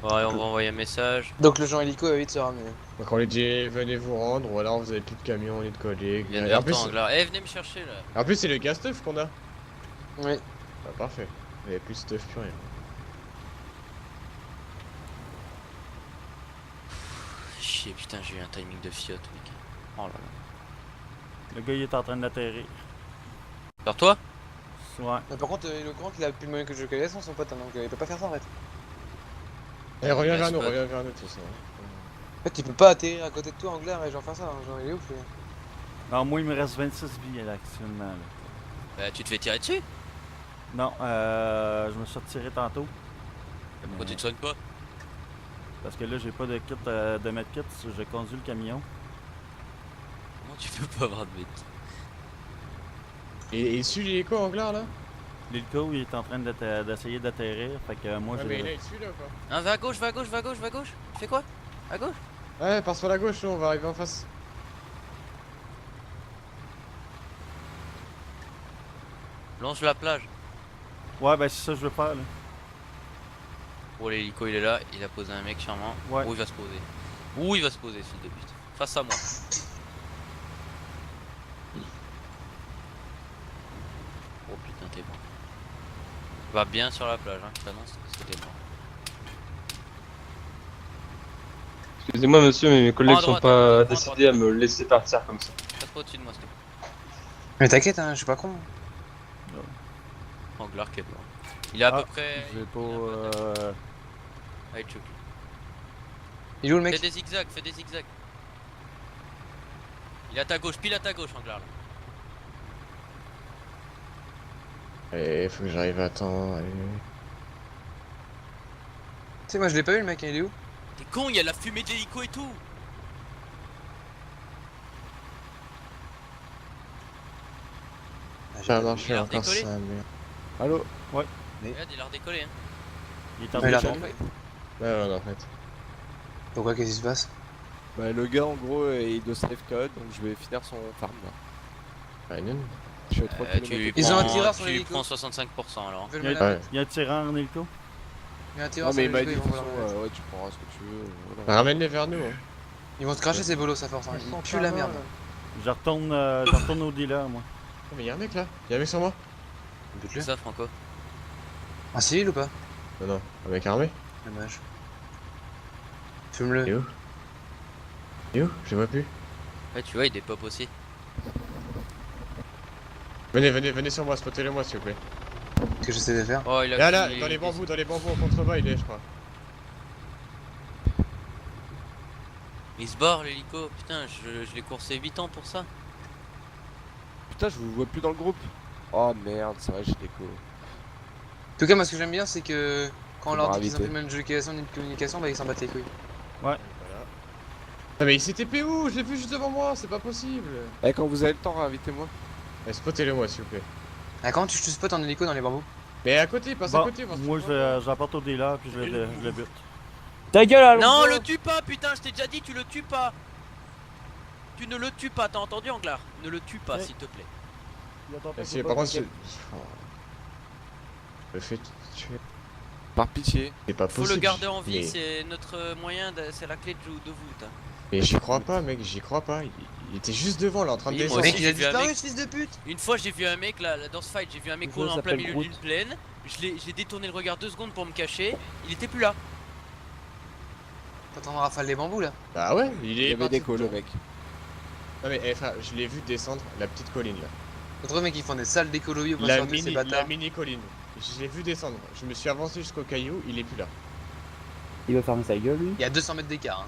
Speaker 2: Ouais, on va envoyer un message.
Speaker 3: Donc le Jean Hélico va vite se ramener.
Speaker 4: Donc on lui dit venez vous rendre, ou alors vous avez plus de camions ni de collègues.
Speaker 2: Il vient de
Speaker 4: Et en
Speaker 2: vers
Speaker 4: plus,
Speaker 2: toi, Anglar. Eh, venez me chercher là.
Speaker 4: en plus c'est le gaz stuff qu'on a.
Speaker 3: Oui.
Speaker 4: Bah, parfait. Il y a plus de stuff, plus rien.
Speaker 2: Chier, putain, j'ai eu un timing de fiotte, mec. Oh là là.
Speaker 1: Le gars, il est en train d'atterrir.
Speaker 2: Vers toi?
Speaker 1: Ouais.
Speaker 3: Mais par contre, il est au courant qu'il a plus de moyens que je connaisse, son pote, hein, donc il peut pas faire ça en fait.
Speaker 4: Et reviens
Speaker 2: Gaz
Speaker 4: vers nous,
Speaker 2: spot.
Speaker 4: reviens vers nous tous.
Speaker 3: En fait, il peut pas atterrir à côté de toi, Anglar, et genre faire ça, hein, genre il est ouf. Lui.
Speaker 1: Non, moi, il me reste 26 vies là, actuellement. Là.
Speaker 2: Bah, tu te fais tirer dessus.
Speaker 1: Non, je me suis retiré tantôt.
Speaker 2: Pourquoi
Speaker 1: Mais-
Speaker 2: tu te soignes pas?
Speaker 1: Parce que là, j'ai pas de kit de medkit, je conduis le camion.
Speaker 2: Comment tu peux pas avoir de bête?
Speaker 4: Et il suit l'hélico anglaire là?
Speaker 1: L'hélico, il est en train d'essayer d'atterrir, fait que moi,
Speaker 4: Ouais,
Speaker 1: j'ai...
Speaker 4: mais là il suit là ou pas?
Speaker 2: Hein, va à gauche, va à gauche, va à gauche, va à gauche. Tu fais quoi? À gauche?
Speaker 4: Ouais, passe sur la gauche, nous, on va arriver en face.
Speaker 2: Longe la plage.
Speaker 1: Ouais, ben c'est ça que je veux faire, là.
Speaker 2: Oh, l'hélico il est là, il a posé un mec charmant.
Speaker 1: Ouais.
Speaker 2: Où il va se poser? Où il va se poser, fils de pute? Face à moi. Oh putain, t'es bon. Va bien sur la plage, hein, je t'annonce parce que t'es bon.
Speaker 5: Excusez-moi monsieur, mais mes collègues
Speaker 2: Prends à
Speaker 5: sont
Speaker 2: droite,
Speaker 5: pas
Speaker 2: prends à
Speaker 5: décidés à me laisser partir comme ça.
Speaker 2: Passe pas au-dessus de moi, s'il te plaît.
Speaker 3: Mais t'inquiète, hein, je suis pas con.
Speaker 2: Anglar qui est blanc. Il est à
Speaker 1: Ah,
Speaker 2: peu près.
Speaker 1: J'ai pas...
Speaker 2: il est à peu près- Allez, choc.
Speaker 3: Il est où le
Speaker 2: Fais
Speaker 3: mec?
Speaker 2: des zigzags, fais des zigzags. Il est à ta gauche, pile à ta gauche, Anglar. Là.
Speaker 4: Allez, faut que j'arrive à temps, allez.
Speaker 3: Tu sais, moi je l'ai pas vu le mec, hein, il est où?
Speaker 2: T'es con, il y a la fumée d'hélico et tout.
Speaker 3: Ah, j'ai
Speaker 4: Ça a
Speaker 3: pas vu.
Speaker 4: marché
Speaker 2: Il a
Speaker 4: encore
Speaker 2: décollé.
Speaker 4: ça, merde. Allô?
Speaker 2: Regarde, il a redécollé. Hein.
Speaker 1: Il est en
Speaker 3: Mais il a
Speaker 1: train
Speaker 3: pas fait.
Speaker 4: Ouais, en fait.
Speaker 3: Pourquoi, qu'est-ce qui se passe?
Speaker 6: Bah, le gars en gros il doit safe code donc je vais finir son farm là.
Speaker 4: Bah, non.
Speaker 6: Je suis à 3
Speaker 2: Tu lui
Speaker 6: km.
Speaker 3: Ils ont un
Speaker 2: prends-
Speaker 3: tireur sur
Speaker 2: tu lui
Speaker 3: l'hélico.
Speaker 2: prends 65% alors.
Speaker 3: Fais le
Speaker 1: Il y a-
Speaker 3: malin.
Speaker 4: Ouais.
Speaker 1: Il y a un tireur en hélico?
Speaker 3: Il y a un
Speaker 6: Non
Speaker 3: tireur sur
Speaker 6: mais il m'a
Speaker 3: l'hélico,
Speaker 6: dit
Speaker 3: ils
Speaker 6: de
Speaker 3: vont
Speaker 6: toute
Speaker 3: vouloir
Speaker 6: façon,
Speaker 3: me mettre.
Speaker 6: ouais tu prendras ce que tu veux. Voilà.
Speaker 4: Bah, ramène-les vers nous. Hein.
Speaker 3: Ils vont te cracher ces bolos à force, hein. Ils puent la merde.
Speaker 1: Je retourne au dealer, moi.
Speaker 4: Oh, mais y'a un mec là. Y'a un mec sur moi.
Speaker 2: C'est
Speaker 3: Bute-le.
Speaker 2: ça, Franco.
Speaker 3: Un civil ou pas?
Speaker 4: Non, non. Un mec armé.
Speaker 3: Dommage.
Speaker 4: Il est
Speaker 3: Fume-le.
Speaker 4: où? Il est où? Je le vois plus.
Speaker 2: Ouais, tu vois, il dépop aussi.
Speaker 4: Venez sur moi, spottez-le moi s'il vous plaît.
Speaker 3: Ce que j'essaie de faire.
Speaker 2: Oh, il a.
Speaker 4: Là,
Speaker 2: il-
Speaker 4: dans les bambous en contrebas il est, je crois.
Speaker 2: Il se barre l'hélico. Putain, je l'ai coursé 8 ans pour ça.
Speaker 6: Putain je vous vois plus dans le groupe. Oh merde, c'est vrai j'ai déco.
Speaker 3: En tout cas, moi ce que j'aime bien, c'est que quand on
Speaker 6: Faut
Speaker 3: leur
Speaker 6: me
Speaker 3: dit qu'ils ont
Speaker 6: raviter.
Speaker 3: fait le même jeu de communication ni de communication, bah ils s'en battent les couilles.
Speaker 4: Voilà. Ah mais il s'est TP où? Je l'ai vu juste devant moi, c'est pas possible.
Speaker 6: Eh quand vous avez le temps invitez-moi.
Speaker 4: Eh, spottez-le moi s'il vous plaît.
Speaker 3: Ah, comment tu te spots en hélico dans les bambous?
Speaker 4: Mais à côté, passe à
Speaker 1: Bon,
Speaker 4: côté. voir si
Speaker 1: moi,
Speaker 4: tu vois.
Speaker 1: je l'apporte au dealer, puis je le bute.
Speaker 6: Ta gueule Alonso.
Speaker 2: Non, le tue pas, putain, je t'ai déjà dit, tu le tues pas. Tu ne le tues pas, t'as entendu, Anglar? Ne le tue pas,
Speaker 1: Ouais.
Speaker 2: s'il te plaît.
Speaker 4: Si, par contre, oh. Le fait tuer.
Speaker 6: Par pitié.
Speaker 4: C'est pas
Speaker 2: Faut
Speaker 4: possible.
Speaker 2: le garder en vie,
Speaker 4: Mais,
Speaker 2: c'est notre moyen, c'est la clé de voûte. Hein.
Speaker 4: mais j'y crois pas, mec, j'y crois pas. Il était juste devant là en train de
Speaker 2: Oui, moi
Speaker 4: descendre.
Speaker 2: aussi,
Speaker 3: Mec, il a
Speaker 2: j'ai vu un
Speaker 3: disparu
Speaker 2: mec.
Speaker 3: ce fils de pute!
Speaker 2: Une fois, j'ai vu un mec là, dans ce fight, j'ai vu un mec
Speaker 6: Ça
Speaker 2: courir en plein
Speaker 6: s'appelle
Speaker 2: milieu
Speaker 6: Groot.
Speaker 2: d'une plaine. J'ai détourné le regard 2 secondes pour me cacher. Il était plus là.
Speaker 3: T'es en train de rafale les bambous là?
Speaker 4: Bah ouais, il
Speaker 6: Il
Speaker 4: est
Speaker 6: y avait
Speaker 4: parti
Speaker 6: des calls le
Speaker 4: dedans.
Speaker 6: mec.
Speaker 4: Non mais frère, je l'ai vu descendre la petite colline là.
Speaker 3: D'autres mecs ils font des salles d'écologie pour
Speaker 4: La
Speaker 3: sortir ces
Speaker 4: mini, la
Speaker 3: bâtards.
Speaker 4: mini colline. Je l'ai vu descendre. Je me suis avancé jusqu'au caillou, il est plus là.
Speaker 7: Il va fermer sa gueule, lui.
Speaker 3: Il y a 200 mètres d'écart. Hein.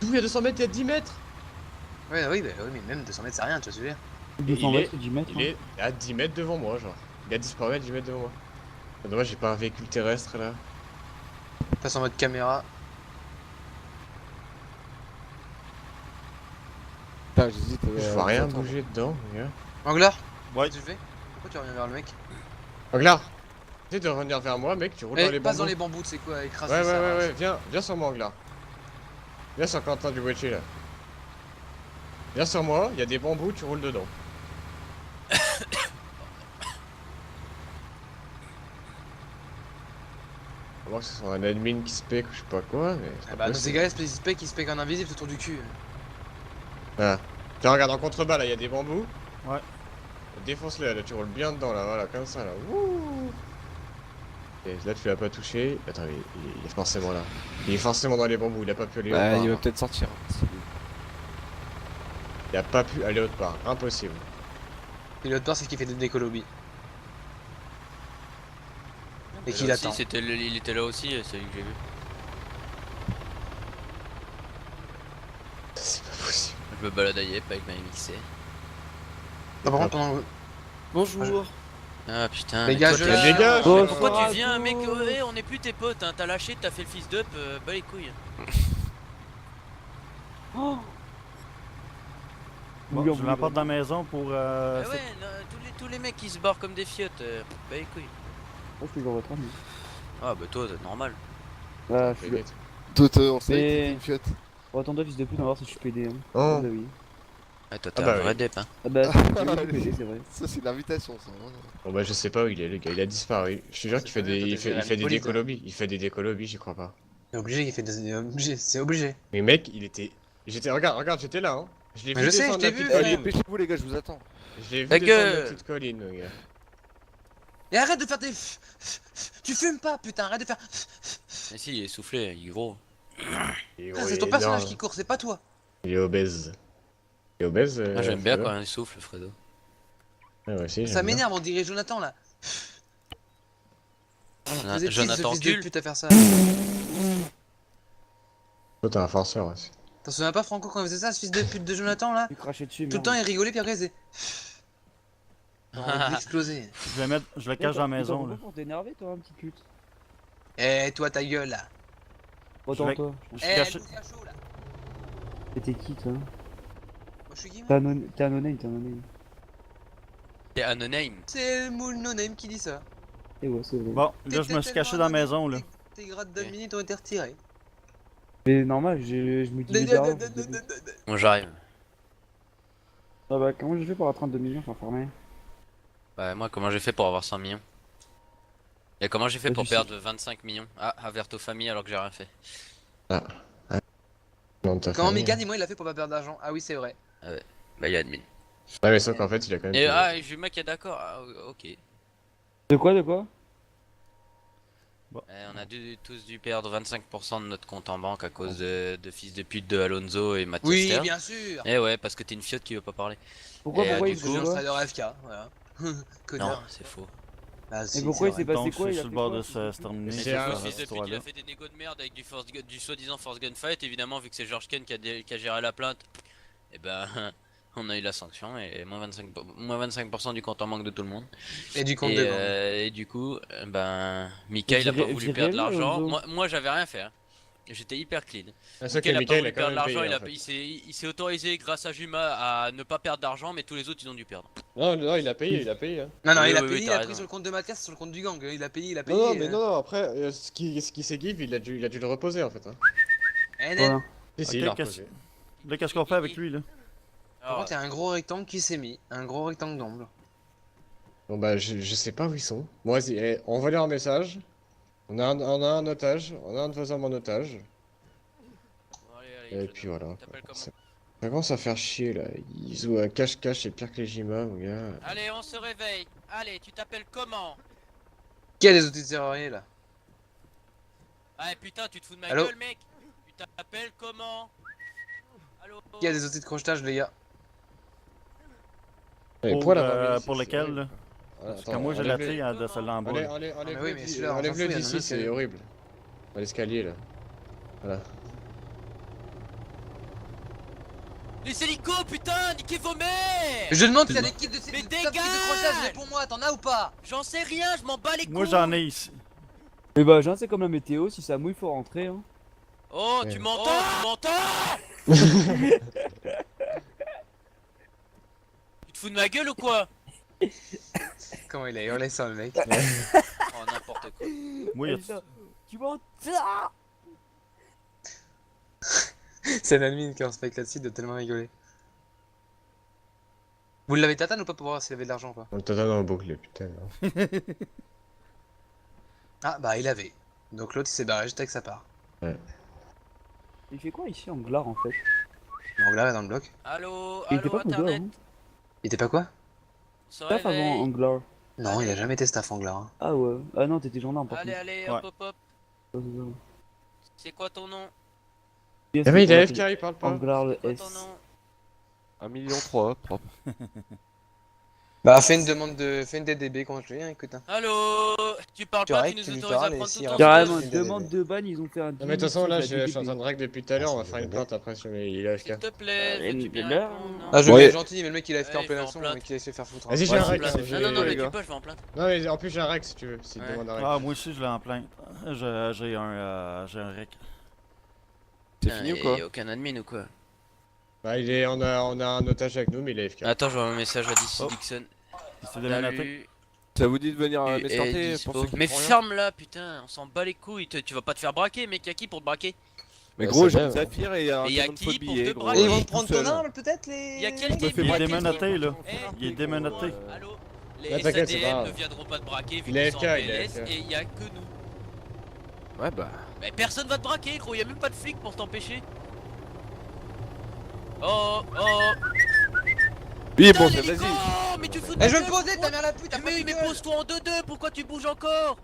Speaker 4: D'où il y a 200 mètres, il y a 10 mètres.
Speaker 3: Ouais, oui, bah, oui, mais même 200 mètres c'est rien, tu vois ce que je veux dire.
Speaker 7: 200
Speaker 4: il est-
Speaker 7: mètres, 10 mètres.
Speaker 4: Il est à 10 mètres devant moi, genre. Il a disparu à 10 mètres devant moi. Ah, dommage, j'ai pas un véhicule terrestre là.
Speaker 3: Passe en mode caméra.
Speaker 6: Putain j'hésite.
Speaker 4: Je vois rien bouger dedans, les gars.
Speaker 3: Anglar?
Speaker 1: Ouais.
Speaker 3: Qu'est-ce que tu fais? Pourquoi tu reviens vers le mec?
Speaker 4: Anglar, essaie de revenir vers moi, mec, tu roules dans
Speaker 3: Eh,
Speaker 4: les
Speaker 3: passe
Speaker 4: bambous.
Speaker 3: dans les bambous, c'est quoi? Écrase
Speaker 4: Ouais,
Speaker 3: ça.
Speaker 4: ouais, ouais, ouais, viens sur moi, Anglar. Viens sur Quentin du Boitier là. Viens sur moi, il y a des bambous, tu roules dedans. À moins que ce soit un admin qui se pique ou je sais pas quoi, mais. c'est
Speaker 3: Ah
Speaker 4: pas
Speaker 3: bah, dans
Speaker 4: possible.
Speaker 3: ces gars-là, ils se pèquent, ils se pèquent en invisible autour du cul.
Speaker 4: Voilà. Tiens, regarde en contrebas là, il y a des bambous.
Speaker 1: Ouais.
Speaker 4: Défonce-les là, tu roules bien dedans là, voilà, comme ça là. Wouh. Et là, tu l'as pas touché. Attends, il est forcément là. Il est forcément dans les bambous, il a pas pu aller autre
Speaker 6: Bah
Speaker 4: part.
Speaker 6: il va
Speaker 4: hein.
Speaker 6: peut-être sortir.
Speaker 4: Il a pas pu aller autre part, impossible.
Speaker 3: Et l'autre part, c'est qu'il fait des décolobis. Et
Speaker 2: Là
Speaker 3: qu'il
Speaker 2: aussi,
Speaker 3: attend.
Speaker 2: il était là aussi, celui que j'ai vu.
Speaker 4: C'est pas possible.
Speaker 2: Je me balade à Yep avec ma MXC.
Speaker 3: par contre, pendant...
Speaker 6: Bonjour.
Speaker 2: Ah putain.
Speaker 3: Les
Speaker 2: mais
Speaker 3: gars,
Speaker 2: toi,
Speaker 3: je-
Speaker 2: t'es-
Speaker 4: Les gars,
Speaker 7: Oh,
Speaker 2: Pourquoi
Speaker 7: ça
Speaker 2: tu viens,
Speaker 7: va,
Speaker 2: mec?
Speaker 7: toi
Speaker 2: On est plus tes potes, hein. T'as lâché, t'as fait le fils d'up, bah les couilles.
Speaker 7: Oh
Speaker 1: Bon, je l'emporte dans la maison pour.
Speaker 2: Ah ouais, non, tous les mecs qui se barrent comme des fiottes, bah les couilles.
Speaker 7: Moi, je suis genre votre ami.
Speaker 2: Ah bah toi, c'est normal.
Speaker 7: Ah, je suis là.
Speaker 6: Toi, on sait que
Speaker 7: Mais-
Speaker 6: t'es une fiotte.
Speaker 7: Oh, attends, toi, fils de pute, on va voir si je suis PD. Hein.
Speaker 4: Oh.
Speaker 7: Ah, bah oui.
Speaker 2: Ah, toi, t'es
Speaker 4: Ah bah
Speaker 2: un vrai
Speaker 4: oui.
Speaker 2: dep, hein.
Speaker 7: Ah, bah, c'est PD, c'est vrai.
Speaker 6: Ça, c'est l'invitation, ça. Hein.
Speaker 4: Bon bah je sais pas où il est le gars, il a disparu. Je suis sûr
Speaker 3: C'est
Speaker 4: qu'il fait
Speaker 3: pas
Speaker 4: des,
Speaker 3: vrai,
Speaker 4: il
Speaker 3: toi,
Speaker 4: fait,
Speaker 3: t'as
Speaker 4: il
Speaker 3: fait
Speaker 4: fait des
Speaker 3: Ramipoli,
Speaker 4: décolobis, il fait des décolobis, j'y crois pas.
Speaker 3: C'est obligé, il fait des... obligé, c'est obligé.
Speaker 4: Mais mec, il était, regarde, j'étais là, hein. Je l'ai
Speaker 3: Mais
Speaker 4: vu
Speaker 3: je sais,
Speaker 4: descendre
Speaker 3: je t'ai
Speaker 4: la
Speaker 3: vu,
Speaker 4: petite
Speaker 3: frère.
Speaker 6: Allez,
Speaker 4: colline.
Speaker 6: dépêchez-vous, les gars, je vous attends.
Speaker 4: Je l'ai vu
Speaker 2: Ta
Speaker 4: descendre la
Speaker 2: gueule.
Speaker 4: petite colline, le gars.
Speaker 3: Et arrête de faire des... Tu fumes pas, putain, arrête de faire...
Speaker 2: Mais si, il est soufflé, il est gros.
Speaker 4: Et
Speaker 3: Frère,
Speaker 4: gros,
Speaker 3: c'est
Speaker 4: il
Speaker 3: ton
Speaker 4: est
Speaker 3: personnage
Speaker 4: énorme.
Speaker 3: qui court, c'est pas toi.
Speaker 4: Il est obèse. Il est obèse
Speaker 2: Moi j'aime bien
Speaker 4: Fredo
Speaker 2: quand il souffle, Fredo.
Speaker 4: Ouais, moi aussi,
Speaker 3: Ça
Speaker 4: j'aime bien.
Speaker 3: m'énerve, on dirait Jonathan, là. Vous êtes qui, ce
Speaker 2: Jonathan
Speaker 3: fils de
Speaker 2: Cul.
Speaker 3: pute à faire ça?
Speaker 4: Toi, t'es un forceur aussi.
Speaker 3: T'en souviens pas, Franco, quand il faisait ça, ce fils de pute de Jonathan, là?
Speaker 7: Tu crachais dessus,
Speaker 3: Tout le temps, il rigolait, puis après, il faisait... Non, il explosait.
Speaker 1: Je le cache dans la maison, là.
Speaker 7: Pour t'énerver, toi, un petit pute.
Speaker 3: Eh, toi, ta gueule, là.
Speaker 7: Autant
Speaker 1: vais-
Speaker 7: toi.
Speaker 1: Je suis
Speaker 3: Eh,
Speaker 1: caché.
Speaker 3: Lucas chaud, là.
Speaker 7: T'es qui, toi?
Speaker 3: Moi, je suis qui, moi?
Speaker 7: T'es un no-name, t'es un no-name.
Speaker 2: T'es un no-name.
Speaker 3: C'est le moule no-name qui dit ça.
Speaker 7: Et ouais, c'est vrai.
Speaker 1: Bon, là, je me suis caché dans la maison, là.
Speaker 3: Tes grades de minutes ont été retirés.
Speaker 7: Mais normal, je me dis bizarre.
Speaker 2: Bon, j'arrive.
Speaker 7: Ah bah, comment j'ai fait pour avoir 32 millions sans farmer?
Speaker 2: Bah, moi, comment j'ai fait pour avoir 100 millions? Et comment j'ai fait
Speaker 7: Bah,
Speaker 2: pour
Speaker 7: tu sais.
Speaker 2: perdre 25 millions? Ah, Averto famille alors que j'ai rien fait.
Speaker 4: Non, t'as
Speaker 3: Comment
Speaker 4: fait-
Speaker 3: Megan et moi il a fait pour pas perdre d'argent? Ah oui, c'est vrai.
Speaker 2: Bah, il y a admin.
Speaker 4: Ouais, mais sauf qu'en fait, il a quand même.
Speaker 2: Et
Speaker 4: payé.
Speaker 2: ah, Juma qui est d'accord. Ah, ok.
Speaker 7: De quoi?
Speaker 2: On a tous dû perdre 25% de notre compte en banque à cause de fils de pute de Alonso et Mathias
Speaker 3: Oui,
Speaker 2: Stern.
Speaker 3: bien sûr.
Speaker 2: Eh ouais, parce que t'es une fiotte qui veut pas parler.
Speaker 7: Pourquoi
Speaker 2: Et,
Speaker 7: pourquoi
Speaker 2: du
Speaker 7: il
Speaker 2: coup-
Speaker 7: s'est
Speaker 3: Je
Speaker 7: quoi?
Speaker 3: suis un trader FK, voilà.
Speaker 2: Non,
Speaker 3: Connard.
Speaker 2: c'est faux.
Speaker 3: Ah, si,
Speaker 7: Et pourquoi il
Speaker 3: c'est
Speaker 7: s'est
Speaker 3: vrai.
Speaker 7: passé
Speaker 1: Donc,
Speaker 7: quoi?
Speaker 1: je
Speaker 7: Il
Speaker 1: suis
Speaker 7: a
Speaker 1: sur le
Speaker 7: fait
Speaker 1: bord
Speaker 7: quoi?
Speaker 1: de se terminer.
Speaker 2: Mais
Speaker 4: c'est
Speaker 2: c'est
Speaker 4: un-
Speaker 2: le
Speaker 1: cette
Speaker 2: fils de pute, il
Speaker 1: histoire-là.
Speaker 2: a fait des négos de merde avec du soi-disant Force Gunfight. Évidemment, vu que c'est George Ken qui a géré la plainte, et ben on a eu la sanction et moins 25% du compte en banque de tout le monde.
Speaker 3: Et du compte
Speaker 2: Et,
Speaker 3: de banque.
Speaker 2: et du coup, ben Mika il a pas voulu perdre l'argent. Moi j'avais rien fait. Hein. J'étais hyper clean.
Speaker 4: Ah, c'est
Speaker 2: Mika il
Speaker 4: que
Speaker 2: a pas
Speaker 4: Mika, il
Speaker 2: voulu
Speaker 4: a quand
Speaker 2: perdre
Speaker 4: même
Speaker 2: l'argent,
Speaker 4: payé. En fait.
Speaker 2: il s'est autorisé grâce à Juma à ne pas perdre d'argent, mais tous les autres ils ont dû perdre.
Speaker 4: Non, non, il a payé, Hein.
Speaker 3: Non, non,
Speaker 2: oui,
Speaker 3: il a
Speaker 2: oui,
Speaker 3: payé,
Speaker 2: oui,
Speaker 3: il
Speaker 2: t'as
Speaker 3: a pris
Speaker 2: raison.
Speaker 3: sur le compte de Mathias, sur le compte du gang. Il a payé,
Speaker 4: Non, non, mais non, après, ce qui s'est give, il a dû le reposer en fait. Hein.
Speaker 3: Eh,
Speaker 7: Voilà.
Speaker 3: Ned.
Speaker 4: Si, si,
Speaker 1: Ok,
Speaker 4: il a
Speaker 1: qu'est-ce-
Speaker 4: reposé.
Speaker 1: Là, qu'est-ce qu'on fait avec lui, là?
Speaker 3: Par
Speaker 2: Alors,
Speaker 3: contre, il y a un gros rectangle qui s'est mis. Un gros rectangle d'ombre.
Speaker 4: Bon, bah, je sais pas où ils sont. Bon, vas-y, envoie-leur un message. On a un otage, on a un de vos hommes en otage.
Speaker 2: bon, allez,
Speaker 4: Et
Speaker 2: Claude,
Speaker 4: puis voilà.
Speaker 2: t'appelles comment
Speaker 4: Ça commence à faire chier là. Ils jouent à cache-cache, c'est pire que les Jima, mon gars.
Speaker 2: Allez, on se réveille. Allez, tu t'appelles comment?
Speaker 3: Qui a des outils de serrurier là?
Speaker 2: Ah putain, tu te fous de ma
Speaker 3: Allô
Speaker 2: gueule, mec. Tu t'appelles comment? Allô?
Speaker 3: Qui a des outils de crochetage, les gars?
Speaker 4: Et
Speaker 1: Pour,
Speaker 4: la
Speaker 1: pour lequel, là? Parce que moi, j'ai la clé de celle-là en bas. là.
Speaker 3: mais oui, mais celui-là, on s'en
Speaker 4: Enlève-le
Speaker 3: fout, il y en a un
Speaker 4: d'ici,
Speaker 3: autre
Speaker 4: c'est
Speaker 3: qui-
Speaker 4: horrible. À l'escalier là. Voilà.
Speaker 2: Les hélicos, putain, niquez vos mères!
Speaker 3: Je demande s'il y a des kits de,
Speaker 2: Mais
Speaker 3: de crochetage, réponds-moi, t'en as ou pas?
Speaker 2: J'en sais rien, je m'en bats les couilles!
Speaker 1: Moi, j'en ai ici.
Speaker 7: Mais bah, genre, c'est comme la météo, si ça mouille, faut rentrer. Hein.
Speaker 2: Oh,
Speaker 4: Ouais.
Speaker 2: tu m'entends? Tu te fous de ma gueule ou quoi?
Speaker 3: Comment il a hurlé ça, le mec?
Speaker 2: Oh, n'importe quoi.
Speaker 1: Moi, il y a-
Speaker 7: Putain, tu m'entends?
Speaker 3: C'est un admin qui en spike là-dessus de tellement rigoler. Vous l'avez tatane ou pas pour voir s'il avait de l'argent ou pas?
Speaker 4: On le tatane en boucle, putain. hein.
Speaker 3: Ah bah il avait. Donc l'autre il s'est barré juste avec sa part.
Speaker 7: Il fait quoi ici en glare en fait?
Speaker 3: Donc là dans le bloc.
Speaker 2: Allô,
Speaker 7: Il était
Speaker 2: allô,
Speaker 7: pas content
Speaker 2: internet?
Speaker 7: avant?
Speaker 3: Il était pas quoi?
Speaker 2: On se
Speaker 7: Staff avant en
Speaker 2: réveille.
Speaker 7: glare.
Speaker 3: Non, il a jamais été staff anglaire. Hein.
Speaker 7: Ah ouais. Ah non, t'étais gendarme par
Speaker 2: Allez,
Speaker 7: contre.
Speaker 2: allez,
Speaker 1: Ouais.
Speaker 2: hop, hop, hop.
Speaker 7: Ouais, c'est ça.
Speaker 2: C'est quoi ton nom?
Speaker 7: Yes,
Speaker 4: Ah, mais il
Speaker 7: c'est
Speaker 4: est
Speaker 7: pour
Speaker 4: AFK, il parle pas.
Speaker 7: Anglar le
Speaker 2: C'est quoi
Speaker 7: S.
Speaker 2: ton nom?
Speaker 6: 1,3 million, propre.
Speaker 3: Bah fais une demande de... Fais une DDB contre lui, hein, écoute. Hein.
Speaker 2: Allô. Tu parles pas,
Speaker 3: Correct,
Speaker 2: tu
Speaker 3: tu
Speaker 2: nous
Speaker 3: lui
Speaker 2: autorises à
Speaker 3: parles et
Speaker 2: prendre
Speaker 3: s'il
Speaker 2: tout ton
Speaker 3: répond,
Speaker 7: Carrément,
Speaker 2: stuff.
Speaker 3: c'est une
Speaker 7: demande
Speaker 3: DDB.
Speaker 7: de ban, ils ont fait un
Speaker 4: Non mais de toute façon là je suis en train
Speaker 7: de
Speaker 4: de règle depuis tout à l'heure, on va faire une plainte après sur il est AFK.
Speaker 2: S'il te plaît, veux-tu bien
Speaker 7: là,
Speaker 2: répondre, non
Speaker 3: Ah je
Speaker 5: Ouais.
Speaker 3: veux bien être gentil, mais le mec il a FK
Speaker 2: Ouais,
Speaker 3: en
Speaker 2: il
Speaker 3: pleine
Speaker 2: fait en
Speaker 3: action,
Speaker 2: plainte.
Speaker 3: mais qu'il allait se faire foutre.
Speaker 4: Vas-y, j'ai
Speaker 2: Ouais,
Speaker 4: un
Speaker 2: en
Speaker 4: règle.
Speaker 2: plainte.
Speaker 4: hein,
Speaker 2: Non, non, non,
Speaker 4: j'ai-
Speaker 2: mais
Speaker 7: gars.
Speaker 2: tu peux, je vais en plainte.
Speaker 4: Non mais en plus j'ai un règle si tu veux, si tu
Speaker 2: Ouais.
Speaker 4: demandes un
Speaker 1: Ah,
Speaker 4: règle.
Speaker 1: moi aussi, je l'ai en plainte. J'ai un rec.
Speaker 6: C'est fini ou quoi?
Speaker 2: Y'a aucun admin ou quoi?
Speaker 4: Bah on a un otage avec nous mais il est AFK.
Speaker 2: Attends, je vois un message à DC
Speaker 1: Oh.
Speaker 2: Dixon.
Speaker 1: Il s'est déménaté.
Speaker 2: Salut.
Speaker 6: Ça vous dit de venir
Speaker 2: Tu es
Speaker 6: m'escorter
Speaker 2: dispo.
Speaker 6: pour ceux qui
Speaker 2: Mais
Speaker 6: font rien?
Speaker 2: ferme-la, putain, on s'en bat les couilles. Tu vas pas te faire braquer, mec. Y'a qui pour te braquer?
Speaker 6: Mais
Speaker 4: Ouais,
Speaker 6: gros,
Speaker 4: c'est
Speaker 6: j'ai
Speaker 4: bien,
Speaker 6: une
Speaker 4: ouais.
Speaker 6: Zafir et un
Speaker 2: Et y a
Speaker 6: canon de
Speaker 2: qui
Speaker 6: faux
Speaker 2: pour
Speaker 6: billets,
Speaker 2: te
Speaker 6: gros.
Speaker 2: braquer
Speaker 3: Et ils vont
Speaker 6: tout
Speaker 3: te prendre
Speaker 6: seul.
Speaker 3: ton arme peut-être les...
Speaker 2: Y'a
Speaker 3: les
Speaker 2: quel
Speaker 3: mecs
Speaker 2: type?
Speaker 1: Il est
Speaker 2: Y'a quel
Speaker 1: démenotté,
Speaker 2: type?
Speaker 1: là.
Speaker 2: Eh,
Speaker 1: Il est démenotté.
Speaker 2: Allô? Les
Speaker 4: Ouais, t'inquiète, c'est pas
Speaker 2: SADM
Speaker 4: grave.
Speaker 2: ne viendront pas te braquer vu
Speaker 4: Il est
Speaker 2: qu'ils sont en
Speaker 4: AFK, il est
Speaker 2: PLS
Speaker 4: AFK.
Speaker 2: et y'a que nous.
Speaker 6: Ouais, bah.
Speaker 2: Mais personne va te braquer, gros. Y'a même pas de flic pour t'empêcher. Oh, oh.
Speaker 6: Oui,
Speaker 2: Putain,
Speaker 6: bon, ça,
Speaker 2: l'hélico.
Speaker 6: vas-y.
Speaker 2: Mais tu fous de
Speaker 3: Eh
Speaker 2: ma
Speaker 3: je vais me
Speaker 2: gueule,
Speaker 3: poser
Speaker 2: pourquoi
Speaker 3: ta mère la pute, t'as pas
Speaker 2: Mais
Speaker 3: de gueule.
Speaker 2: pose-toi en 2-2, pourquoi tu bouges encore?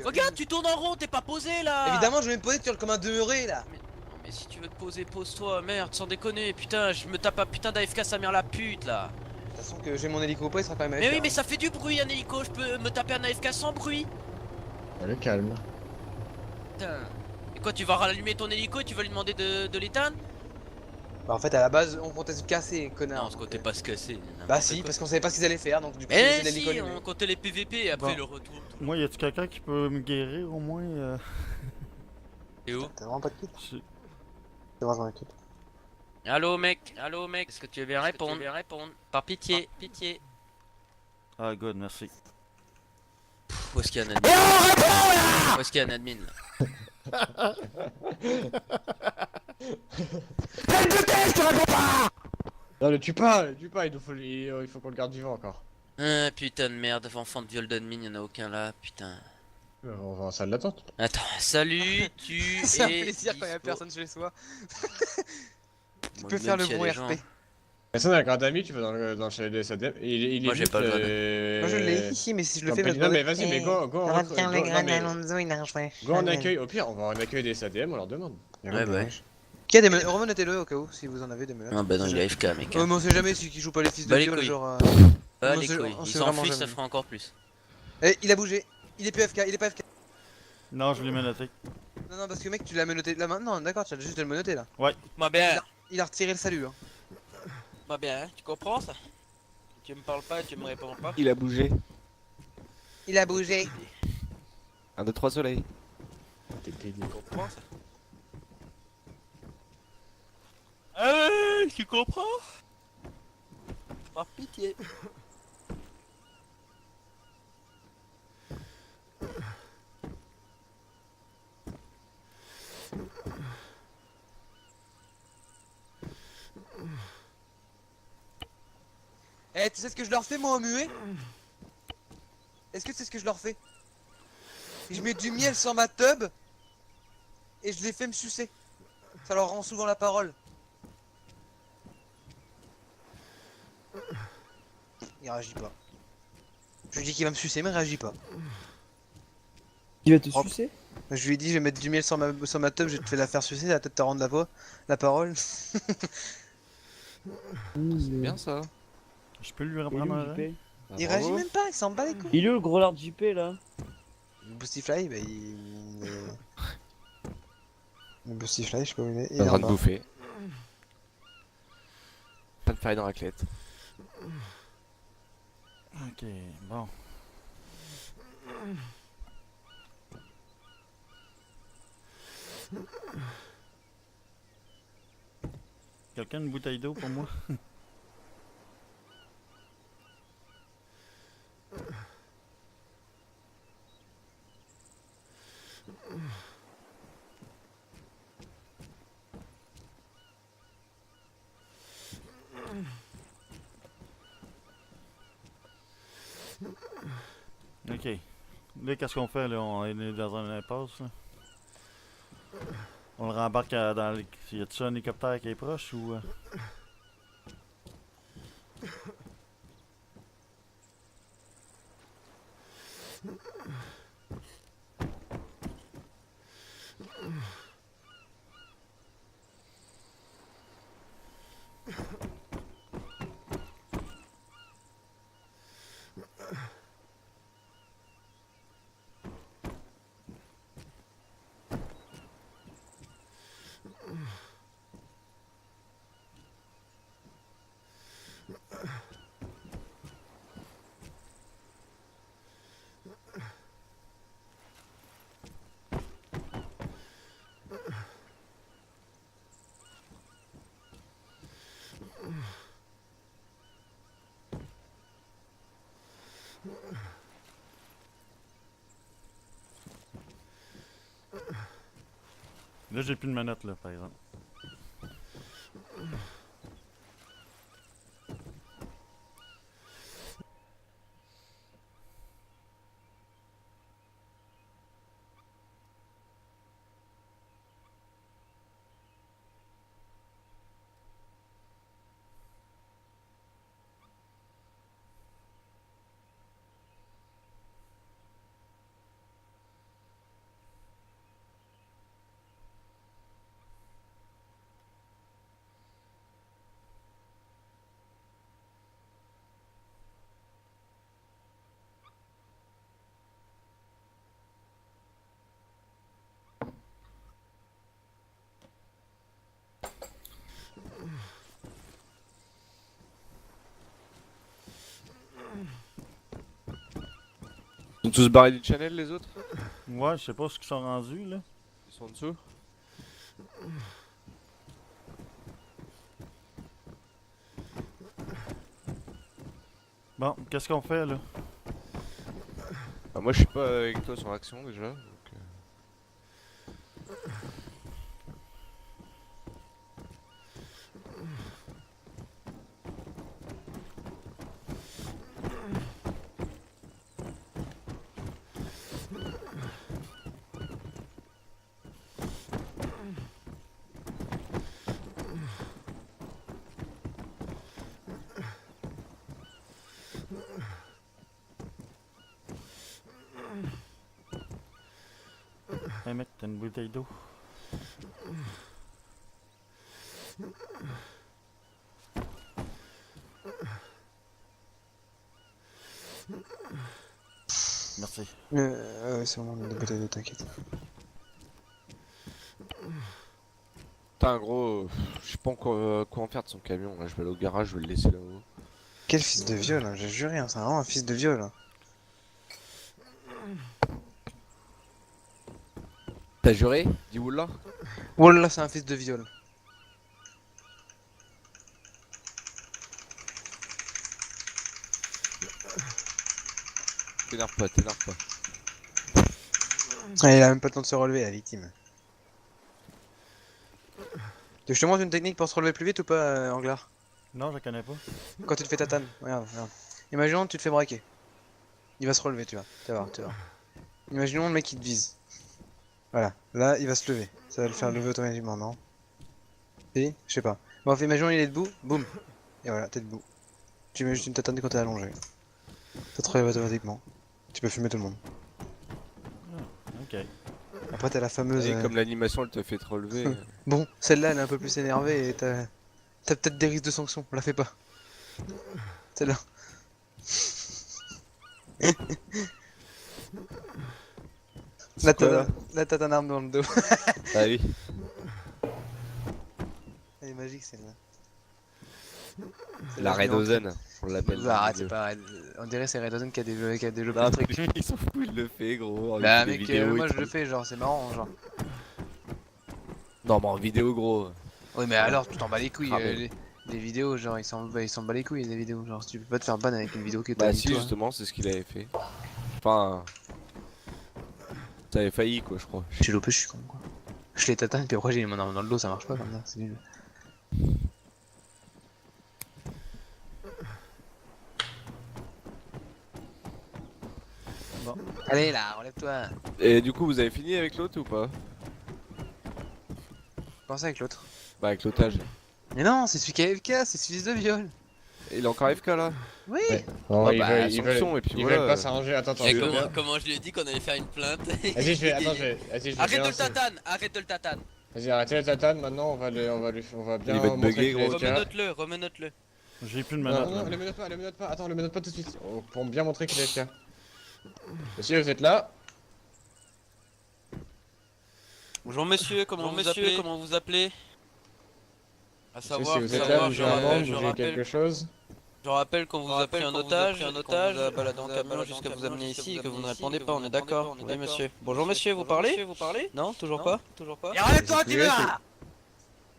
Speaker 2: Regarde, tu tournes en rond, t'es pas posé là.
Speaker 3: Évidemment je vais me poser comme un demeuré là.
Speaker 2: Mais si tu veux te poser, pose-toi, merde, sans déconner, putain, je me tape un putain d'AFK sa mère la pute là.
Speaker 3: De toute façon que j'ai mon hélico ou pas il sera quand même
Speaker 2: Mais
Speaker 3: AFK,
Speaker 2: oui, mais
Speaker 3: hein.
Speaker 2: ça fait du bruit un hélico, je peux me taper un AFK sans bruit.
Speaker 4: Allez calme.
Speaker 2: Putain. Et quoi, tu vas rallumer ton hélico et tu vas lui demander de l'éteindre?
Speaker 3: Bah en fait à la base on comptait se casser connard.
Speaker 2: Non, on se comptait pas se casser.
Speaker 3: Bah si parce qu'on savait pas ce qu'ils allaient faire donc du coup
Speaker 2: Eh
Speaker 3: c'est l'hélico
Speaker 2: si,
Speaker 3: allumé.
Speaker 2: on comptait les PVP et après
Speaker 3: Bon.
Speaker 2: le retour.
Speaker 1: Moi, y a-tu quelqu'un qui peut me guérir au moins
Speaker 2: Et où?
Speaker 3: T'as vraiment pas de kit?
Speaker 1: je-
Speaker 3: C'est vraiment un kit.
Speaker 2: Allô mec, est-ce que tu veux bien répondre? Par pitié, pitié.
Speaker 1: Ah, good, merci.
Speaker 2: Où est-ce qu'il y a un admin? Où est-ce qu'il y a un admin là?
Speaker 4: Non le tue pas, il faut qu'on le garde vivant encore.
Speaker 2: Ah putain de merde, enfant de viol d'admin, y'en a aucun là, putain.
Speaker 4: On va en salle d'attente.
Speaker 2: Attends, salut, tu
Speaker 3: C'est un
Speaker 2: es
Speaker 3: plaisir quand y'a
Speaker 2: dispo.
Speaker 3: personne chez soi. Tu
Speaker 2: Moi,
Speaker 3: peux
Speaker 2: même
Speaker 3: faire le
Speaker 2: s'il y a
Speaker 3: bon
Speaker 2: des
Speaker 3: RP.
Speaker 2: gens.
Speaker 4: Personne n'a un ami, tu vas dans le chalet des SADM. Il
Speaker 2: Moi, j'ai pas le droit
Speaker 3: Moi je l'ai ici mais si je le fais
Speaker 4: Non mais vas-y, mais go
Speaker 3: Go
Speaker 4: en accueil, au pire on va en accueil des SADM, on leur demande.
Speaker 2: Ouais, bah ouais.
Speaker 3: Qui a des menottes? Revenez-le au cas où si vous en avez des menottes.
Speaker 2: Non, bah non, il est AFK, mec.
Speaker 3: Ouais mais on sait jamais si qui joue pas les fils de
Speaker 2: Bah, les
Speaker 3: gueule
Speaker 2: couilles.
Speaker 3: genre
Speaker 2: Bah,
Speaker 3: on
Speaker 2: les
Speaker 3: sait-
Speaker 2: couilles.
Speaker 3: on
Speaker 2: Il
Speaker 3: sait
Speaker 2: s'en
Speaker 3: vraiment
Speaker 2: fiche, ça
Speaker 3: jamais.
Speaker 2: fera encore plus.
Speaker 3: Eh il a bougé. Il est plus FK, il est pas FK.
Speaker 1: Non, je l'ai menotté.
Speaker 3: Non non parce que mec tu l'as menotté là maintenant, d'accord tu as juste à le menotter là.
Speaker 2: Moi bien,
Speaker 3: Il a retiré le salut hein.
Speaker 2: moi bien, tu comprends ça? Tu me parles pas, tu me réponds pas.
Speaker 6: Il a bougé.
Speaker 3: Il a bougé.
Speaker 6: 1, 2, 3 soleil.
Speaker 4: T'es pédé.
Speaker 2: Tu comprends ça? Tu comprends? Par pitié.
Speaker 3: Eh tu sais ce que je leur fais moi au muet? Est-ce que tu sais ce que je leur fais? Je mets du miel sur ma tub et je les fais me sucer. Ça leur rend souvent la parole. Il réagit pas. Je lui dis qu'il va me sucer mais il réagit pas.
Speaker 7: Il va te
Speaker 3: Propre.
Speaker 7: sucer?
Speaker 3: Je lui ai dit je vais mettre du miel sur ma tub, je vais te faire la faire sucer, ça va peut-être te rendre la parole.
Speaker 6: Bien ça.
Speaker 1: Je peux lui
Speaker 7: Il est
Speaker 1: reprendre
Speaker 7: où,
Speaker 1: un rec?
Speaker 7: JP?
Speaker 6: Bah,
Speaker 3: Il
Speaker 6: bravo.
Speaker 3: réagit même pas, il s'en bat les couilles.
Speaker 7: Il est où le gros lard JP là?
Speaker 3: Boostifly, bah Le Boostifly, je sais pas où il est.
Speaker 6: Il est en train de bouffer. Pas de faire une raclette.
Speaker 1: Ok, bon. Quelqu'un a une bouteille d'eau pour moi? Ok. Là, qu'est-ce qu'on fait là? On est dans un impasse là. On le rembarque dans les... Y a-tu un hélicoptère qui est proche ou... Là, j'ai plus de manette, là, par exemple.
Speaker 6: Ils sont tous barrés du channel, les autres?
Speaker 1: Ouais, je sais pas ce qu'ils sont rendus, là.
Speaker 6: Ils sont en dessous?
Speaker 1: Bon, qu'est-ce qu'on fait, là?
Speaker 6: Bah, moi, je suis pas avec toi sur l'action déjà. Donc,
Speaker 1: Hey mec, t'as une bouteille d'eau? Merci.
Speaker 3: C'est vraiment une bouteille d'eau, t'inquiète.
Speaker 6: putain, gros, je sais pas encore quoi en faire de son camion. Là, je vais aller au garage, je vais le laisser là-haut.
Speaker 3: Quel fils de viol, hein, j'ai juré, hein, c'est vraiment un fils de viol. Hein.
Speaker 6: T'as juré? Dis Wallah.
Speaker 3: Wallah, c'est un fils de viol.
Speaker 6: T'énerve pas, t'énerve pas.
Speaker 3: Ah, il a même pas le temps de se relever, la victime. Tu veux que je te montre une technique pour se relever plus vite ou pas, Anglar?
Speaker 1: Non, je la connais pas.
Speaker 3: Quand tu te fais tatane, regarde, regarde. Imaginons que tu te fais braquer. Il va se relever, tu vois. Tu vas voir, tu vas voir. Imaginons le mec qui te vise. Voilà, là il va se lever. Ça va le faire lever automatiquement, non? Si? Je sais pas. Bon, imaginons il est debout, boum. Et voilà, t'es debout. Tu mets juste une tatane quand t'es allongé. Ça te relève automatiquement. Tu peux fumer tout le monde.
Speaker 1: Ok.
Speaker 3: Après t'as la fameuse...
Speaker 6: Et comme l'animation elle te fait te relever.
Speaker 3: Bon, celle-là elle est un peu plus énervée et t'as peut-être des risques de sanctions, on la fait pas. Celle-là. Là t'as un arme dans le dos.
Speaker 6: Ah oui.
Speaker 3: Elle est magique celle-là.
Speaker 6: La Redozen, on l'appelle.
Speaker 3: Bah, arrête, c'est pas... On dirait c'est Redozen qui a développé le
Speaker 6: Non,
Speaker 3: truc.
Speaker 6: il s'en fout, il le fait gros. Il
Speaker 3: Bah
Speaker 6: fait des
Speaker 3: mec,
Speaker 6: vidéos et
Speaker 3: moi je
Speaker 6: tout.
Speaker 3: le fais, genre c'est marrant, genre.
Speaker 6: Non mais en vidéo gros.
Speaker 3: Oui mais alors tu t'en bats les couilles,
Speaker 6: Cramé.
Speaker 3: les vidéos genre ils s'en bat les couilles les vidéos, genre tu peux pas te faire ban avec une vidéo que t'as
Speaker 6: Bah
Speaker 3: mis
Speaker 6: si
Speaker 3: toi.
Speaker 6: justement c'est ce qu'il avait fait. Enfin... Ça avait failli quoi je crois.
Speaker 3: J'ai loupé, je suis con quoi. Je les tatane puis après j'ai mon arme dans le dos, ça marche pas comme ça, c'est nul.
Speaker 1: Bon.
Speaker 3: Allez là, relève-toi.
Speaker 6: Et du coup vous avez fini avec l'autre ou pas?
Speaker 3: Pensez avec l'autre.
Speaker 6: Bah avec l'otage.
Speaker 3: Mais non, c'est celui qui est AFK, c'est ce fils de viol.
Speaker 6: Il est encore AFK là?
Speaker 3: Oui.
Speaker 4: Bon,
Speaker 6: Ouais,
Speaker 4: ils
Speaker 6: bah,
Speaker 4: veulent,
Speaker 6: sanction, et puis
Speaker 4: ils
Speaker 6: voilà.
Speaker 4: veulent pas s'arranger. Attends, attends.
Speaker 2: Et
Speaker 4: je veux bien.
Speaker 2: comment je lui ai dit qu'on allait faire une plainte.
Speaker 4: Vas-y, je vais. Attends, je vais. Vas-y, je vais
Speaker 2: Arrête
Speaker 4: bien
Speaker 2: de le
Speaker 4: lancer.
Speaker 2: tatane, arrête de le tatane.
Speaker 4: Vas-y, arrêtez le tatane. Maintenant, on va bien.
Speaker 6: Il va te
Speaker 4: montrer
Speaker 6: bugger,
Speaker 4: qu'il est
Speaker 6: gros.
Speaker 4: AFK.
Speaker 2: Remenote-le, remenote-le.
Speaker 1: J'ai plus de
Speaker 4: Non,
Speaker 1: manette,
Speaker 4: non, non,
Speaker 1: là.
Speaker 4: le menote pas, le menote pas. Attends, le menote pas tout de suite. Pour bien montrer qu'il est AFK. Monsieur, vous êtes là?
Speaker 2: Bonjour monsieur, comment vous appelez? À
Speaker 4: Monsieur,
Speaker 2: savoir,
Speaker 4: si vous êtes là, bougez un moment,
Speaker 2: je
Speaker 4: bougez quelque chose.
Speaker 2: rappelle qu'on vous a pris un otage, qu'on vous a baladé en camion jusqu'à vous amener ici et que vous ne répondez pas, on est d'accord? Oui monsieur. Bonjour monsieur, vous parlez? Non, toujours pas?
Speaker 3: Et relève-toi,
Speaker 4: tu verras.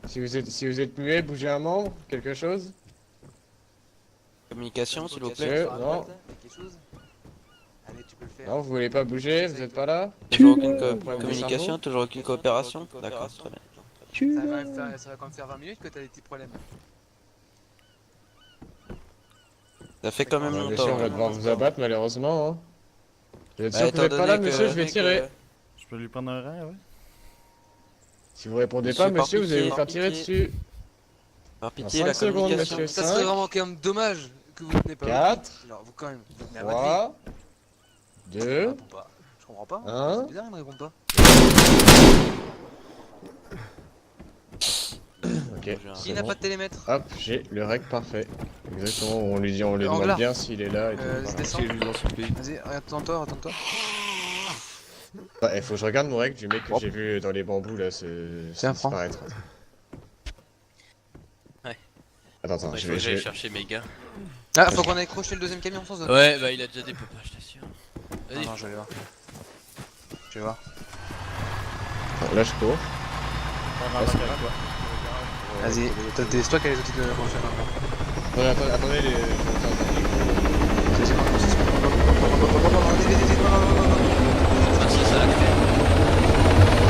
Speaker 4: Si vous êtes muet, bougez un membre, quelque chose.
Speaker 2: Communication s'il vous plaît.
Speaker 4: Monsieur, non.
Speaker 3: Quelque chose. Allez, tu peux le fait.
Speaker 4: Non, vous voulez pas bouger, vous êtes pas là?
Speaker 2: Toujours aucune
Speaker 4: Problème de
Speaker 2: communication,
Speaker 4: cerveau
Speaker 2: toujours aucune coopération. D'accord, très bien.
Speaker 3: Ça va quand même faire 20 minutes que t'as des petits problèmes.
Speaker 2: Ça fait quand même
Speaker 4: Bah,
Speaker 2: longtemps.
Speaker 4: monsieur, on va
Speaker 2: ouais.
Speaker 4: devoir vous abattre malheureusement. Hein. Vous êtes
Speaker 2: Bah,
Speaker 4: sûr que vous
Speaker 2: étant
Speaker 4: êtes pas là,
Speaker 2: donné
Speaker 4: monsieur?
Speaker 2: que-
Speaker 4: Je vais tirer.
Speaker 1: Je peux lui prendre un rang, ouais?
Speaker 4: Si vous répondez
Speaker 2: Monsieur,
Speaker 4: pas,
Speaker 2: par
Speaker 4: monsieur, vous allez
Speaker 2: pitié,
Speaker 4: vous faire
Speaker 2: par
Speaker 4: tirer
Speaker 2: pitié.
Speaker 4: dessus.
Speaker 2: Par
Speaker 4: Dans
Speaker 2: pitié,
Speaker 4: 5
Speaker 2: la
Speaker 4: secondes,
Speaker 2: communication.
Speaker 4: monsieur.
Speaker 3: Ça serait vraiment quand même dommage que vous tenez pas.
Speaker 4: 4,
Speaker 3: Alors, vous quand même, vous tenez à votre vie.
Speaker 4: 3,
Speaker 3: Il
Speaker 4: 2,
Speaker 3: répond pas. Je comprends pas.
Speaker 4: Hein
Speaker 3: C'est bizarre, il ne répond pas.
Speaker 4: ok.
Speaker 3: Qui
Speaker 4: c'est
Speaker 3: n'a
Speaker 4: bon.
Speaker 3: pas de télémètre?
Speaker 4: Hop, j'ai le règle parfait. Exactement, on lui dit, on lui demande
Speaker 3: Anglard.
Speaker 4: bien s'il est là et tout.
Speaker 3: Vas-y,
Speaker 4: voilà.
Speaker 3: descends.
Speaker 6: C'est juste dans son pays.
Speaker 3: Vas-y, attends-toi, attends-toi.
Speaker 4: Bah, il faut que je regarde mon règle du mec que j'ai vu dans les bambous là,
Speaker 3: Tiens, prends.
Speaker 4: disparaître.
Speaker 2: Ouais.
Speaker 4: Attends,
Speaker 2: Il
Speaker 4: je
Speaker 2: faut que
Speaker 4: vais.
Speaker 2: j'aille chercher mes gars.
Speaker 3: Ah, faut qu'on aille crocher le deuxième camion sans zone.
Speaker 2: Ouais, bah il a déjà des peuples, je t'assure.
Speaker 3: Non,
Speaker 2: Vas-y.
Speaker 3: non, je vais voir. Je vais voir.
Speaker 4: Attends, là je cours.
Speaker 3: Vas-y, toi, c'est toi qui as les outils de prochaine.
Speaker 4: Attendez, les.
Speaker 2: Ah, c'est ça la clé.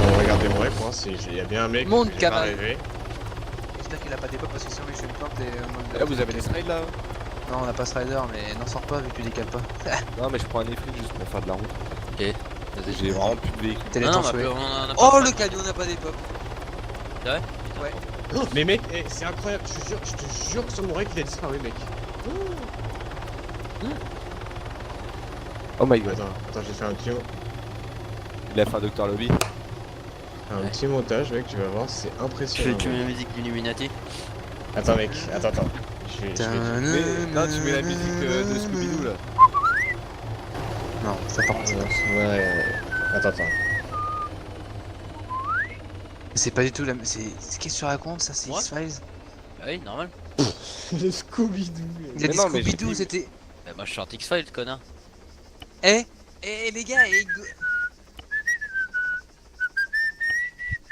Speaker 4: Bon, regardez mon règle, moi, il y a bien un mec
Speaker 3: Monte,
Speaker 4: que j'ai pas
Speaker 3: canal.
Speaker 4: rêvé.
Speaker 3: J'espère qu'il a pas des pop parce que sinon, je fais une plante et.
Speaker 6: Là, vous avez des slides là?
Speaker 3: Non, on a pas Strider, mais n'en sors pas vu que tu décales pas.
Speaker 6: Non, mais je prends un effrit juste pour faire de la route.
Speaker 2: Ok. Vas-y,
Speaker 6: J'ai vraiment plus de véhicule.
Speaker 3: T'es
Speaker 2: Non,
Speaker 3: les
Speaker 2: non,
Speaker 3: temps
Speaker 2: mais
Speaker 3: souhaits.
Speaker 2: on en a
Speaker 3: Oh,
Speaker 2: pas.
Speaker 3: le camion n'a pas des pop.
Speaker 4: Oh, mais mec, c'est incroyable, je te jure que sur mon règle il a disparu, mec.
Speaker 6: Oh my god.
Speaker 4: Attends, j'ai fait un
Speaker 6: Il a fait un Dr Lobby.
Speaker 4: petit montage, mec, tu vas voir, c'est impressionnant.
Speaker 2: Tu mets la musique d'Illuminati?
Speaker 4: Attends, mec, attends. Je vais.
Speaker 6: Non, tu mets la musique de Scooby-Doo là.
Speaker 3: Non, ça part.
Speaker 4: Ouais. Attends.
Speaker 3: C'est pas du tout la. Qu'est-ce que tu racontes ça? C'est
Speaker 2: Moi
Speaker 3: X-Files?
Speaker 2: Bah oui, normal.
Speaker 4: Le Scooby-Doo.
Speaker 3: Il a
Speaker 6: Mais
Speaker 3: dit
Speaker 6: non, mais
Speaker 3: Scooby-Doo,
Speaker 6: j'ai dit-
Speaker 3: c'était.
Speaker 2: Bah moi je suis en X-Files, connard.
Speaker 3: Eh les gars,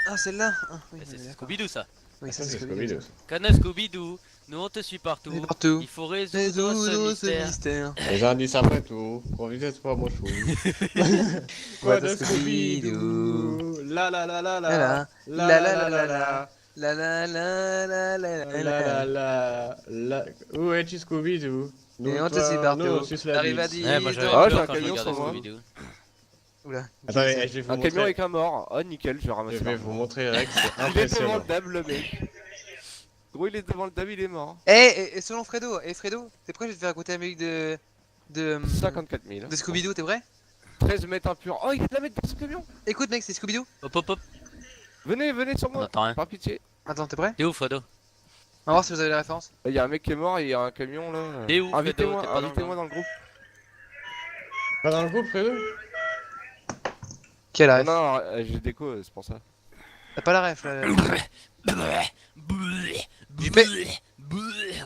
Speaker 3: Ah, celle-là? Ah, oui,
Speaker 2: Bah, c'est
Speaker 3: d'accord.
Speaker 2: Scooby-Doo ça.
Speaker 3: Oui,
Speaker 4: Ça,
Speaker 3: ça
Speaker 4: c'est
Speaker 3: c'est
Speaker 4: Scooby-Doo.
Speaker 2: Connard Scooby-Doo, nous on te suit partout.
Speaker 3: On est partout.
Speaker 2: Il faut résoudre ce mystère.
Speaker 3: mystère.
Speaker 4: Les indices après tout, profitez pas mon chou.
Speaker 3: Quoi de Scooby-Doo?
Speaker 4: La la la la
Speaker 3: La
Speaker 4: la
Speaker 3: la la la la la. La la la la la la la.
Speaker 4: Où es-tu Scooby-Doo?
Speaker 3: Et on te suit partout.
Speaker 4: nous, on suce la
Speaker 3: Arrive à
Speaker 4: bite.
Speaker 3: dire.
Speaker 2: Ouais, moi j'avais
Speaker 3: Ah,
Speaker 6: j'ai
Speaker 2: peur
Speaker 6: un
Speaker 2: quand je
Speaker 6: camion
Speaker 2: regardais
Speaker 6: sur moi.
Speaker 2: Scooby-Doo.
Speaker 3: Oula.
Speaker 4: Attendez, je vais vous
Speaker 6: Un camion
Speaker 4: montrer.
Speaker 6: avec un mort. Oh nickel, je vais ramasser
Speaker 4: Je vais
Speaker 6: ça.
Speaker 4: vous montrer les règles, c'est
Speaker 6: Il est devant
Speaker 4: impressionnant.
Speaker 6: le dab le mec. Gros il est devant le dab, il est mort.
Speaker 3: Et selon Fredo, Fredo, t'es prêt? Je vais te faire écouter la musique de
Speaker 6: 54 000.
Speaker 3: de Scooby-Doo, t'es prêt?
Speaker 6: 13 mètres impurs. Oh il y a de la mettre dans ce camion.
Speaker 3: Écoute mec, c'est Scooby-Doo.
Speaker 2: Hop hop hop,
Speaker 6: Venez sur
Speaker 2: on
Speaker 6: moi.
Speaker 2: entend rien.
Speaker 6: Par pitié.
Speaker 3: Attends, t'es prêt?
Speaker 2: T'es où Fredo?
Speaker 3: On va voir si vous avez la référence.
Speaker 6: Il y a un mec qui est mort et il y a un camion là.
Speaker 2: T'es où, Fredo? T'es pas dans le
Speaker 6: Invitez-moi dans le groupe.
Speaker 4: Pas dans le groupe, Fredo?
Speaker 3: Quelle
Speaker 6: Non,
Speaker 3: ref?
Speaker 6: non, j'ai déco, c'est pour ça.
Speaker 3: T'as pas la ref là?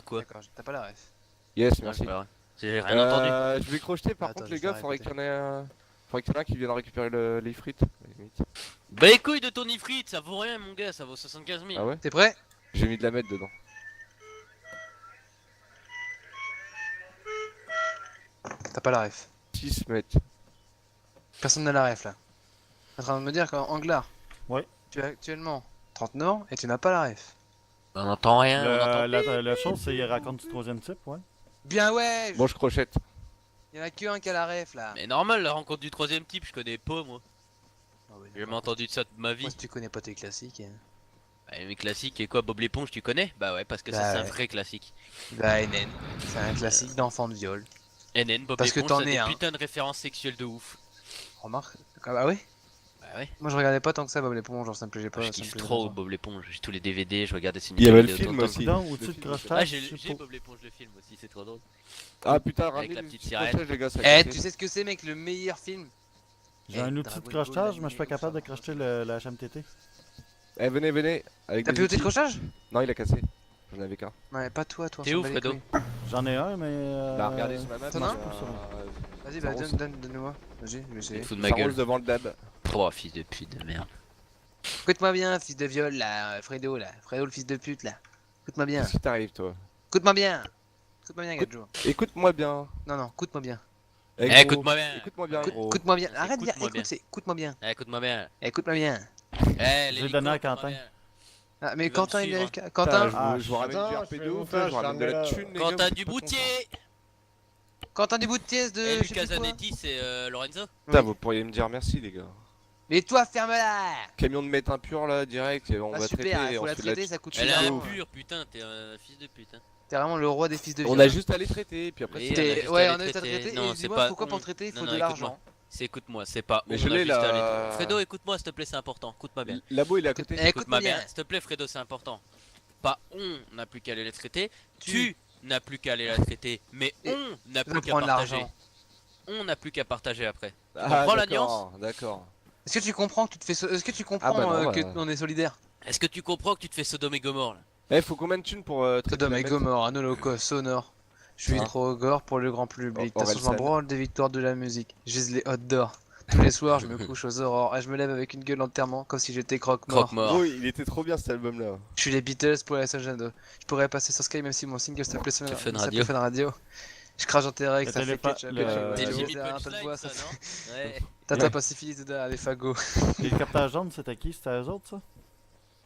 Speaker 2: Quoi?
Speaker 3: D'accord, t'as pas la ref.
Speaker 6: Yes,
Speaker 2: Non,
Speaker 6: merci.
Speaker 2: c'est pas vrai. J'ai rien entendu.
Speaker 6: Je vais crocheter par
Speaker 3: Attends,
Speaker 6: contre
Speaker 3: je
Speaker 6: les
Speaker 3: vais
Speaker 6: gars, faudrait
Speaker 3: répéter.
Speaker 6: qu'il y en ait un. Faudrait qu'il y en ait un qui vienne récupérer les frites. à la limite.
Speaker 2: Bah les couilles de ton ifrit, ça vaut rien mon gars, ça vaut 75 000.
Speaker 6: Ah ouais?
Speaker 3: T'es prêt?
Speaker 6: J'ai mis de la mettre dedans.
Speaker 3: T'as pas la ref.
Speaker 6: 6 mètres.
Speaker 3: Personne n'a la ref là. T'es en train de me dire qu'en Anglard,
Speaker 1: Ouais.
Speaker 3: tu as actuellement 39 ans et tu n'as pas la ref.
Speaker 2: Bah, on entend rien, on entend.
Speaker 1: La chose, c'est qu'il raconte du troisième type, ouais.
Speaker 3: Bien ouais.
Speaker 6: Bon, je crochette.
Speaker 3: Il y en a que un qui a la ref là.
Speaker 2: Mais normal, la rencontre du troisième type, je connais pas moi.
Speaker 3: Ah ouais,
Speaker 2: J'ai jamais entendu de ça de ma vie.
Speaker 3: Moi, si tu connais pas tes classiques. Hein.
Speaker 2: Bah, mes classiques et quoi, Bob l'éponge, tu connais? Bah ouais, parce que
Speaker 3: Bah
Speaker 2: ça c'est un
Speaker 3: ouais.
Speaker 2: vrai classique.
Speaker 3: Bah NN, c'est un classique d'enfant de viol.
Speaker 2: NN, Bob
Speaker 3: Parce que
Speaker 2: l'éponge,
Speaker 3: t'en
Speaker 2: ça a
Speaker 3: es
Speaker 2: des
Speaker 3: un.
Speaker 2: putains de références sexuelles de ouf.
Speaker 3: Remarque. Ah ouais?
Speaker 2: Bah ouais.
Speaker 3: Moi je regardais pas tant que ça Bob l'éponge, genre ça me plaisait pas.
Speaker 2: je
Speaker 3: ça me
Speaker 2: kiffe
Speaker 3: plaisait
Speaker 2: trop
Speaker 3: pas.
Speaker 2: Bob l'éponge, j'ai tous les DVD, je regardais ses
Speaker 6: Il y avait
Speaker 2: vidéos
Speaker 6: le film
Speaker 2: tout
Speaker 6: aussi.
Speaker 1: Dans au-dessus de crochetage.
Speaker 2: Ah, j'ai
Speaker 1: c'est
Speaker 2: j'ai
Speaker 1: pour-
Speaker 2: Bob l'éponge le film aussi, c'est trop drôle.
Speaker 6: Ah putain,
Speaker 2: Avec
Speaker 6: ramenez
Speaker 2: la
Speaker 6: le
Speaker 2: petite
Speaker 6: petit
Speaker 2: sirène.
Speaker 6: crochetage, les gars, ça
Speaker 3: Eh,
Speaker 6: cassé.
Speaker 3: tu sais ce que c'est mec, le meilleur film?
Speaker 1: J'ai
Speaker 3: Eh,
Speaker 1: un outil de
Speaker 3: Dragon Ball,
Speaker 1: crochetage, mais je suis pas
Speaker 3: l'animé,
Speaker 1: capable de
Speaker 3: tout ça.
Speaker 1: crocheter la HMTT.
Speaker 6: Eh, venez. Avec
Speaker 3: T'as
Speaker 6: des
Speaker 3: piloté de
Speaker 6: outils.
Speaker 3: crochage?
Speaker 6: Non, il a cassé. J'en avais qu'un.
Speaker 3: Ouais, pas toi, toi.
Speaker 2: T'es
Speaker 3: on
Speaker 2: où,
Speaker 3: s'en bat les
Speaker 2: Fredo?
Speaker 3: couilles.
Speaker 1: J'en ai un, mais.
Speaker 6: Là, regardez sur la map.
Speaker 3: T'en as un
Speaker 6: il y
Speaker 3: Vas-y,
Speaker 6: a-
Speaker 3: bah
Speaker 6: ça
Speaker 3: donne-moi. Vas-y, je vais
Speaker 2: Il
Speaker 3: essayer.
Speaker 2: fout de ma
Speaker 6: Ça
Speaker 2: gueule.
Speaker 6: rose devant le dab.
Speaker 2: Oh, fils de pute de merde.
Speaker 3: Écoute-moi bien, fils de viol là, Fredo là. Fredo le fils de pute là. Écoute-moi bien.
Speaker 6: Qu'est-ce qui t'arrive, toi?
Speaker 3: Écoute-moi bien. Écoute-moi bien,
Speaker 6: Écoute-
Speaker 3: Gadjo.
Speaker 6: Écoute-moi bien.
Speaker 3: Non, écoute-moi bien.
Speaker 6: Eh,
Speaker 2: Eh,
Speaker 6: gros,
Speaker 2: écoute-moi bien.
Speaker 6: Écoute-moi bien, gros.
Speaker 3: Écoute-moi bien. Arrête, viens,
Speaker 2: Écoute-moi bien.
Speaker 3: écoute-moi bien.
Speaker 2: Écoute-moi bien.
Speaker 3: Écoute-moi bien.
Speaker 2: Eh,
Speaker 1: Je l'ai donné à
Speaker 2: l'hélico,
Speaker 1: Quentin.
Speaker 2: écoute-moi bien.
Speaker 3: Ah, mais
Speaker 2: Tu vas me
Speaker 3: Quentin, il
Speaker 2: suivre,
Speaker 3: est
Speaker 2: hein.
Speaker 3: AFK.
Speaker 6: Putain,
Speaker 3: Quentin,
Speaker 6: je vous ramène du
Speaker 4: Attends,
Speaker 6: RP
Speaker 4: je fais
Speaker 6: de
Speaker 4: le
Speaker 6: ouf,
Speaker 4: montage,
Speaker 6: je ramène de la
Speaker 4: là.
Speaker 6: thune, les gars.
Speaker 2: Quentin
Speaker 6: vous êtes pas
Speaker 2: Duboutier.
Speaker 3: Quentin Duboutier de.
Speaker 2: Eh,
Speaker 3: je sais
Speaker 2: Lucas
Speaker 3: plus quoi.
Speaker 2: Zanetti, c'est Lorenzo.
Speaker 6: contents. Putain,
Speaker 3: Oui.
Speaker 6: vous pourriez me dire merci, les gars.
Speaker 3: Mais toi, ferme-la.
Speaker 6: Camion de mettre impur là, direct, et on
Speaker 3: Ah,
Speaker 6: va
Speaker 3: super,
Speaker 6: traiter.
Speaker 3: il
Speaker 6: et
Speaker 3: faut
Speaker 6: on
Speaker 3: la
Speaker 6: se fait de
Speaker 3: traiter, ça coûte
Speaker 2: Elle est
Speaker 3: cher.
Speaker 2: impure, putain, t'es un fils de pute. Hein.
Speaker 3: T'es vraiment le roi des fils de
Speaker 6: On
Speaker 3: viol.
Speaker 6: a juste à les traiter, puis après
Speaker 2: Oui,
Speaker 6: c'est-
Speaker 2: on a
Speaker 3: T'es-
Speaker 2: juste
Speaker 3: Ouais,
Speaker 2: à
Speaker 3: on
Speaker 2: les
Speaker 3: a juste à
Speaker 2: traiter.
Speaker 3: traiter.
Speaker 2: Non,
Speaker 3: Et
Speaker 2: c'est
Speaker 3: dis-moi,
Speaker 2: pas
Speaker 3: pourquoi pour
Speaker 2: on.
Speaker 3: le traiter, il faut
Speaker 2: Non,
Speaker 3: de
Speaker 2: non,
Speaker 3: l'argent.
Speaker 2: Écoute-moi, c'est pas
Speaker 6: Mais
Speaker 2: on
Speaker 6: je
Speaker 2: a
Speaker 6: l'ai
Speaker 2: juste à les traiter.
Speaker 6: là.
Speaker 2: Fredo, écoute-moi, s'il te plaît, c'est important. Écoute-moi bien.
Speaker 6: Labo il est à côté.
Speaker 3: Eh,
Speaker 2: Écoute-moi bien,
Speaker 3: bien.
Speaker 2: s'il te plaît, Fredo, c'est important. Pas on n'a plus qu'à aller les traiter.
Speaker 3: Tu
Speaker 2: Tu n'as plus qu'à aller la traiter. Mais
Speaker 3: Et
Speaker 2: on n'a
Speaker 3: va
Speaker 2: plus qu'à
Speaker 3: prendre
Speaker 2: partager.
Speaker 3: l'argent.
Speaker 2: On n'a plus qu'à partager après.
Speaker 6: Ah,
Speaker 2: comprends la
Speaker 6: d'accord, d'accord.
Speaker 3: Est-ce que tu comprends que tu te fais. Est-ce que tu comprends
Speaker 6: bah non,
Speaker 3: que
Speaker 6: bah.
Speaker 3: on est solidaire?
Speaker 2: Est-ce que tu comprends que tu te fais Sodome et Gomorre là?
Speaker 6: Eh, faut combien de thunes pour traiter
Speaker 3: Sodome
Speaker 6: la
Speaker 3: et
Speaker 6: bête
Speaker 3: Gomorre, un holocauste sonore. Je suis
Speaker 6: Ah.
Speaker 3: trop gore pour le grand public. De toute façon, je m'en
Speaker 6: Orelsan.
Speaker 3: branle des victoires de la musique. Je vise les hot d'or. Tous les soirs, je me couche aux aurores et je me lève avec une gueule d'enterrement comme si j'étais croque-mort.
Speaker 2: Croque-mort.
Speaker 6: Gros, il était trop bien cet album là.
Speaker 3: Je suis les Beatles pour la Sajando. Je pourrais passer sur Sky même si mon single s'appelait Fun
Speaker 2: Fun
Speaker 3: s'appelait Fun Radio. Je crache en terre que ça
Speaker 1: C'était
Speaker 3: fait
Speaker 1: pas-
Speaker 3: ketchup.
Speaker 1: le-
Speaker 2: T'es
Speaker 3: Je
Speaker 2: Jimmy
Speaker 3: faisais un tas de bois,
Speaker 2: Punchline,
Speaker 3: ça
Speaker 2: ça,
Speaker 3: fait-
Speaker 2: non? Ouais.
Speaker 3: Tata Pacifilis dedans, les fagots.
Speaker 1: L'hélicoptère jaune, c'était qui? C'était eux autres, ça?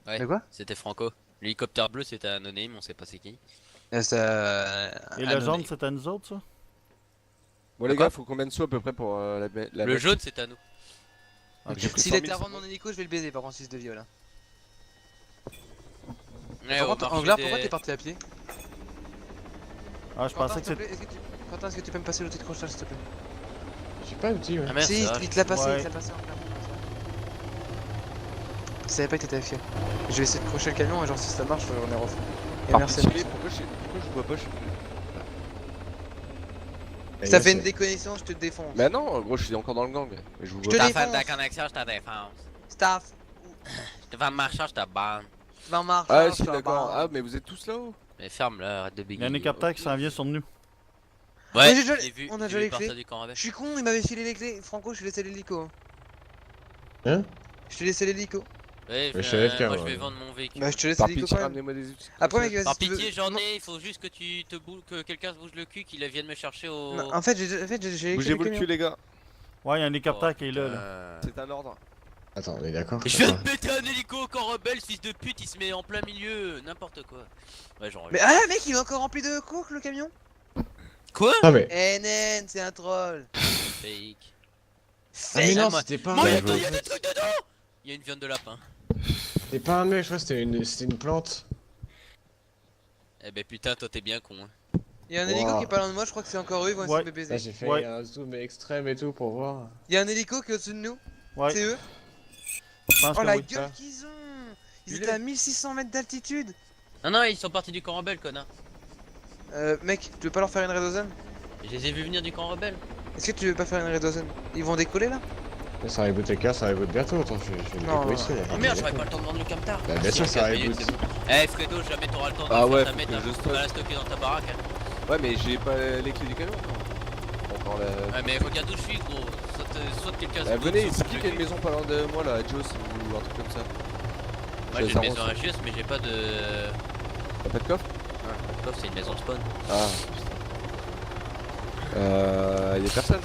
Speaker 2: Ouais.
Speaker 3: Mais quoi?
Speaker 2: C'était Franco. L'hélicoptère bleu, c'était anonyme, on sait pas c'est qui.
Speaker 1: Et le jaune, c'était nous autres, ça?
Speaker 6: Bon, les
Speaker 2: Quoi
Speaker 6: gars, faut combien de sous à peu près pour la bête
Speaker 2: Le jaune, c'est à nous.
Speaker 1: Ok.
Speaker 6: J'ai pris
Speaker 3: S'il
Speaker 6: 100
Speaker 3: était
Speaker 6: 000,
Speaker 3: à revendre mon hélico, je vais le baiser par contre, si c'est de viol. Hein.
Speaker 2: Ouais,
Speaker 3: Par
Speaker 2: au
Speaker 3: contre,
Speaker 2: marché
Speaker 3: Anglard,
Speaker 2: des-
Speaker 3: pourquoi t'es parti à pied?
Speaker 1: Ah, je pensais que
Speaker 3: s'il te
Speaker 1: c'était.
Speaker 3: plaît, Quentin, est-ce que tu peux me passer l'outil de crochetage s'il te plaît?
Speaker 4: J'ai pas d'outil, ouais.
Speaker 2: Ah merde,
Speaker 3: Si,
Speaker 2: c'est vrai.
Speaker 3: il te l'a passé,
Speaker 1: Ouais.
Speaker 3: il te l'a passé en clair. Je savais pas que t'étais AFK. Je vais essayer de crocher le camion et genre si ça marche, on est refait. Et
Speaker 6: Par
Speaker 3: merci.
Speaker 6: pitié, pourquoi je vois pas, je sais plus.
Speaker 3: Si t'as fait une déconnexion, je te défonce.
Speaker 6: Bah non, gros, je suis encore dans le gang. Mais je vous
Speaker 3: Je
Speaker 6: vois
Speaker 3: te
Speaker 6: pas.
Speaker 2: Ta
Speaker 3: défonce.
Speaker 2: fin de connexion, je te défonce.
Speaker 3: Staff,
Speaker 2: Je te fais un marchage, je te banne.
Speaker 3: va en marche.
Speaker 6: Ah, si, d'accord. Ah, mais vous êtes tous là-haut.
Speaker 2: Mais ferme-le, arrête de
Speaker 1: Il y
Speaker 2: bégayer.
Speaker 1: a un hélicoptère qui s'en vient sur nous.
Speaker 2: Ouais,
Speaker 3: Mais j'ai déjà-
Speaker 2: je l'ai vu.
Speaker 3: on a
Speaker 2: j'ai
Speaker 3: déjà
Speaker 2: vu
Speaker 3: les
Speaker 2: partir
Speaker 3: clés.
Speaker 2: du camp avec.
Speaker 3: Je suis con, il m'avait filé les clés. Franco, je t'ai laissé l'hélico.
Speaker 4: Hein?
Speaker 3: Je t'ai laissé l'hélico.
Speaker 2: Ouais,
Speaker 4: Mais je savais le
Speaker 2: moi
Speaker 4: cas,
Speaker 2: je vais
Speaker 4: ouais.
Speaker 2: vendre mon véhicule.
Speaker 3: Bah, je te laisse
Speaker 6: Par
Speaker 3: l'hélico
Speaker 6: pitié,
Speaker 3: quand même.
Speaker 6: ramenez-moi des outils.
Speaker 3: Après, mec, vas-y,
Speaker 2: Par
Speaker 3: si tu veux-
Speaker 2: pitié, j'en
Speaker 3: Non,
Speaker 2: ai, il faut juste que tu te boules, que quelqu'un se bouge le cul, qu'il vienne me chercher au.
Speaker 3: non, en fait, j'ai
Speaker 6: Bougez-vous le cul, les gars.
Speaker 1: Ouais, il y a un hélicoptère
Speaker 2: Oh,
Speaker 1: qui est là, là.
Speaker 2: putain.
Speaker 6: C'est un ordre.
Speaker 4: Attends, on est d'accord?
Speaker 2: Je viens de péter un hélico au camp rebelle, fils de pute, il se met en plein milieu, n'importe quoi. Ouais, j'en
Speaker 3: Mais ah, mec, il est encore rempli de coke le camion.
Speaker 2: Quoi?
Speaker 4: Ah, mais.
Speaker 3: Eh, naine, c'est un troll.
Speaker 2: Fake.
Speaker 4: Ah, mais non,
Speaker 2: moi-
Speaker 4: c'était pas
Speaker 2: Moi,
Speaker 4: un
Speaker 2: attends,
Speaker 4: mec.
Speaker 2: y'a des trucs dedans! Y'a une viande de lapin.
Speaker 4: C'était pas un mec, je crois que c'était une plante.
Speaker 2: Eh ben putain, toi t'es bien con. Hein.
Speaker 3: Il y a un
Speaker 4: Wow.
Speaker 3: hélico qui est pas loin de moi, je crois que c'est encore eux, ils vont essayer
Speaker 1: Ouais.
Speaker 3: de me baiser.
Speaker 4: Là, j'ai fait
Speaker 1: Ouais.
Speaker 4: un zoom extrême et tout pour voir.
Speaker 3: Il y a un hélico qui est au-dessus de nous,
Speaker 1: Ouais,
Speaker 3: c'est eux.
Speaker 1: je pense
Speaker 3: Oh
Speaker 1: que
Speaker 3: la
Speaker 1: oui.
Speaker 3: gueule qu'ils ont. Ils
Speaker 4: Il
Speaker 3: étaient
Speaker 4: est-
Speaker 3: à 1600 mètres d'altitude.
Speaker 2: Non, non, ils sont partis du camp rebelle, connard.
Speaker 3: Mec, tu veux pas leur faire une raid aux zones?
Speaker 2: Je les ai vus venir du camp rebelle.
Speaker 3: Est-ce que tu veux pas faire une raid aux zones? Ils vont décoller là?
Speaker 4: Mais ça reboot les cas, ça reboot bientôt. Attends, je vais
Speaker 3: Non,
Speaker 4: le ici. là.
Speaker 2: Oh merde, j'aurais pas le temps de vendre le camtar.
Speaker 4: Bah, bien sûr, ça reboot.
Speaker 2: Eh Fredo, jamais t'auras le temps de
Speaker 6: Ah ouais,
Speaker 2: ta
Speaker 6: faut
Speaker 2: mettre,
Speaker 6: que
Speaker 2: hein.
Speaker 6: je
Speaker 2: Tu
Speaker 6: stocke.
Speaker 2: vas la stocker dans ta baraque. Hein.
Speaker 6: Ouais, mais j'ai pas les clés du camion encore. Encore la.
Speaker 2: Ouais, mais regarde où je suis, gros. Soit quelqu'un
Speaker 6: Bah,
Speaker 2: se
Speaker 6: venez,
Speaker 2: bouge,
Speaker 6: c'est
Speaker 2: soit
Speaker 6: qui
Speaker 2: je
Speaker 6: qui a
Speaker 2: le
Speaker 6: une
Speaker 2: cul.
Speaker 6: maison pas loin de moi là, Joe, ou un truc comme ça?
Speaker 2: Moi j'ai une maison à Gios, mais j'ai pas de.
Speaker 6: T'as pas de coffre?
Speaker 2: Le coffre, c'est une maison de spawn.
Speaker 6: Ah, putain. Y'a personne.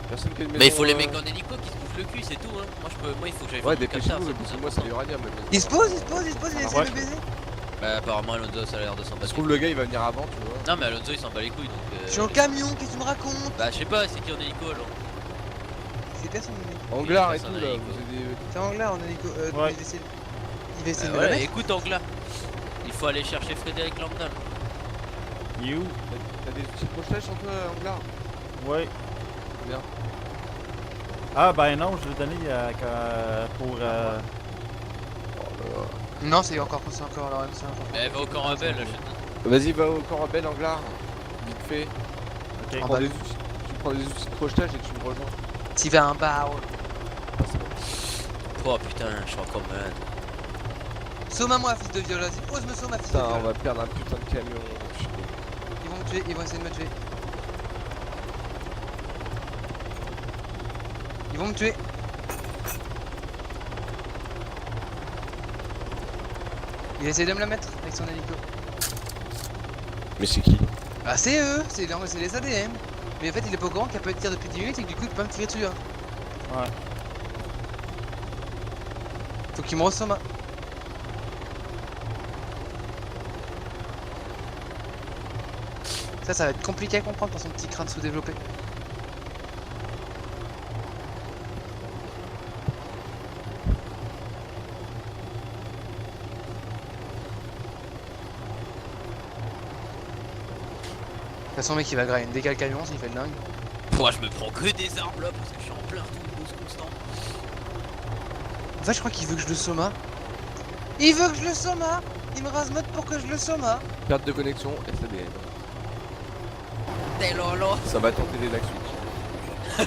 Speaker 6: Personne qui a une maison.
Speaker 2: Mais il faut les mecs en hélico qui se bougent le cul, c'est tout. Hein. Moi il faut que j'aille
Speaker 6: Ouais,
Speaker 2: vendre mon camtar,
Speaker 6: dépêchez-vous,
Speaker 2: c'est
Speaker 6: parce
Speaker 2: plus
Speaker 6: que moi c'est
Speaker 2: important.
Speaker 6: l'uranium. la maison.
Speaker 3: Il se pose, il essaie
Speaker 1: ouais.
Speaker 3: de me baiser.
Speaker 2: Bah apparemment Alonso ça a l'air de s'en
Speaker 6: Ça se
Speaker 2: battre.
Speaker 6: trouve, le gars il va venir avant, tu vois.
Speaker 2: Non mais Alonso il s'en bat les couilles donc.
Speaker 3: Je suis en camion, qu'est-ce que tu me racontes?
Speaker 2: Bah je sais pas, c'est qui en hélico alors.
Speaker 3: C'est personne.
Speaker 6: Anglar et
Speaker 2: personne
Speaker 6: tout
Speaker 2: à
Speaker 6: là,
Speaker 2: hélico.
Speaker 6: vous avez.
Speaker 3: C'est Anglar en hélico.
Speaker 1: Ouais.
Speaker 3: Il va essayer de me la
Speaker 2: Voilà,
Speaker 3: mettre.
Speaker 2: écoute Angla. Il faut aller chercher Frédéric Lambda.
Speaker 1: Il est où?
Speaker 6: T'as des petits crochets sur toi, Anglar?
Speaker 1: Ouais.
Speaker 6: Bien.
Speaker 1: Ah, ben non, je l'ai donné pour.
Speaker 3: Non, c'est encore la même, c'est encore.
Speaker 2: Eh va au camp rebelle, là, je te
Speaker 6: Vas-y, va au camp rebelle, Anglar. Vite fait.
Speaker 1: Ok.
Speaker 6: Tu
Speaker 3: Ah
Speaker 6: prends
Speaker 3: bah.
Speaker 6: des outils, tu prends des outils de crochetage et tu me rejoins.
Speaker 3: T'y vas un bar.
Speaker 2: Oh putain, je suis encore malade.
Speaker 3: Somme-moi, fils de viol, vas-y. Ose me sauver, fils de
Speaker 6: Putain, on
Speaker 3: viol.
Speaker 6: va perdre un putain de camion.
Speaker 3: Ils vont me tuer, ils vont essayer de me tuer. Ils vont me tuer. Il essaie de me la mettre avec son hélico.
Speaker 6: Mais c'est qui?
Speaker 3: Bah c'est eux, c'est les ADM. Mais en fait, il est pas au courant qu'elle peut être tir depuis 10 minutes et que du coup, il peut pas me tirer dessus. Hein.
Speaker 1: Ouais.
Speaker 3: Faut qu'il me ressomme. Ça va être compliqué à comprendre pour son petit crâne sous-développé. De toute façon, mec, il va grind. Dès qu'il y a le camion, s'il fait le dingue.
Speaker 2: Moi, je me prends que des arbres là parce que je suis en plein retour de constant.
Speaker 3: En fait, je crois qu'il veut que je le soma. Il veut que je le soma. Il me rase mode pour que je le soma.
Speaker 6: Perte de connexion, SADN.
Speaker 2: T'es lolo.
Speaker 6: Ça va tenter les lag switch.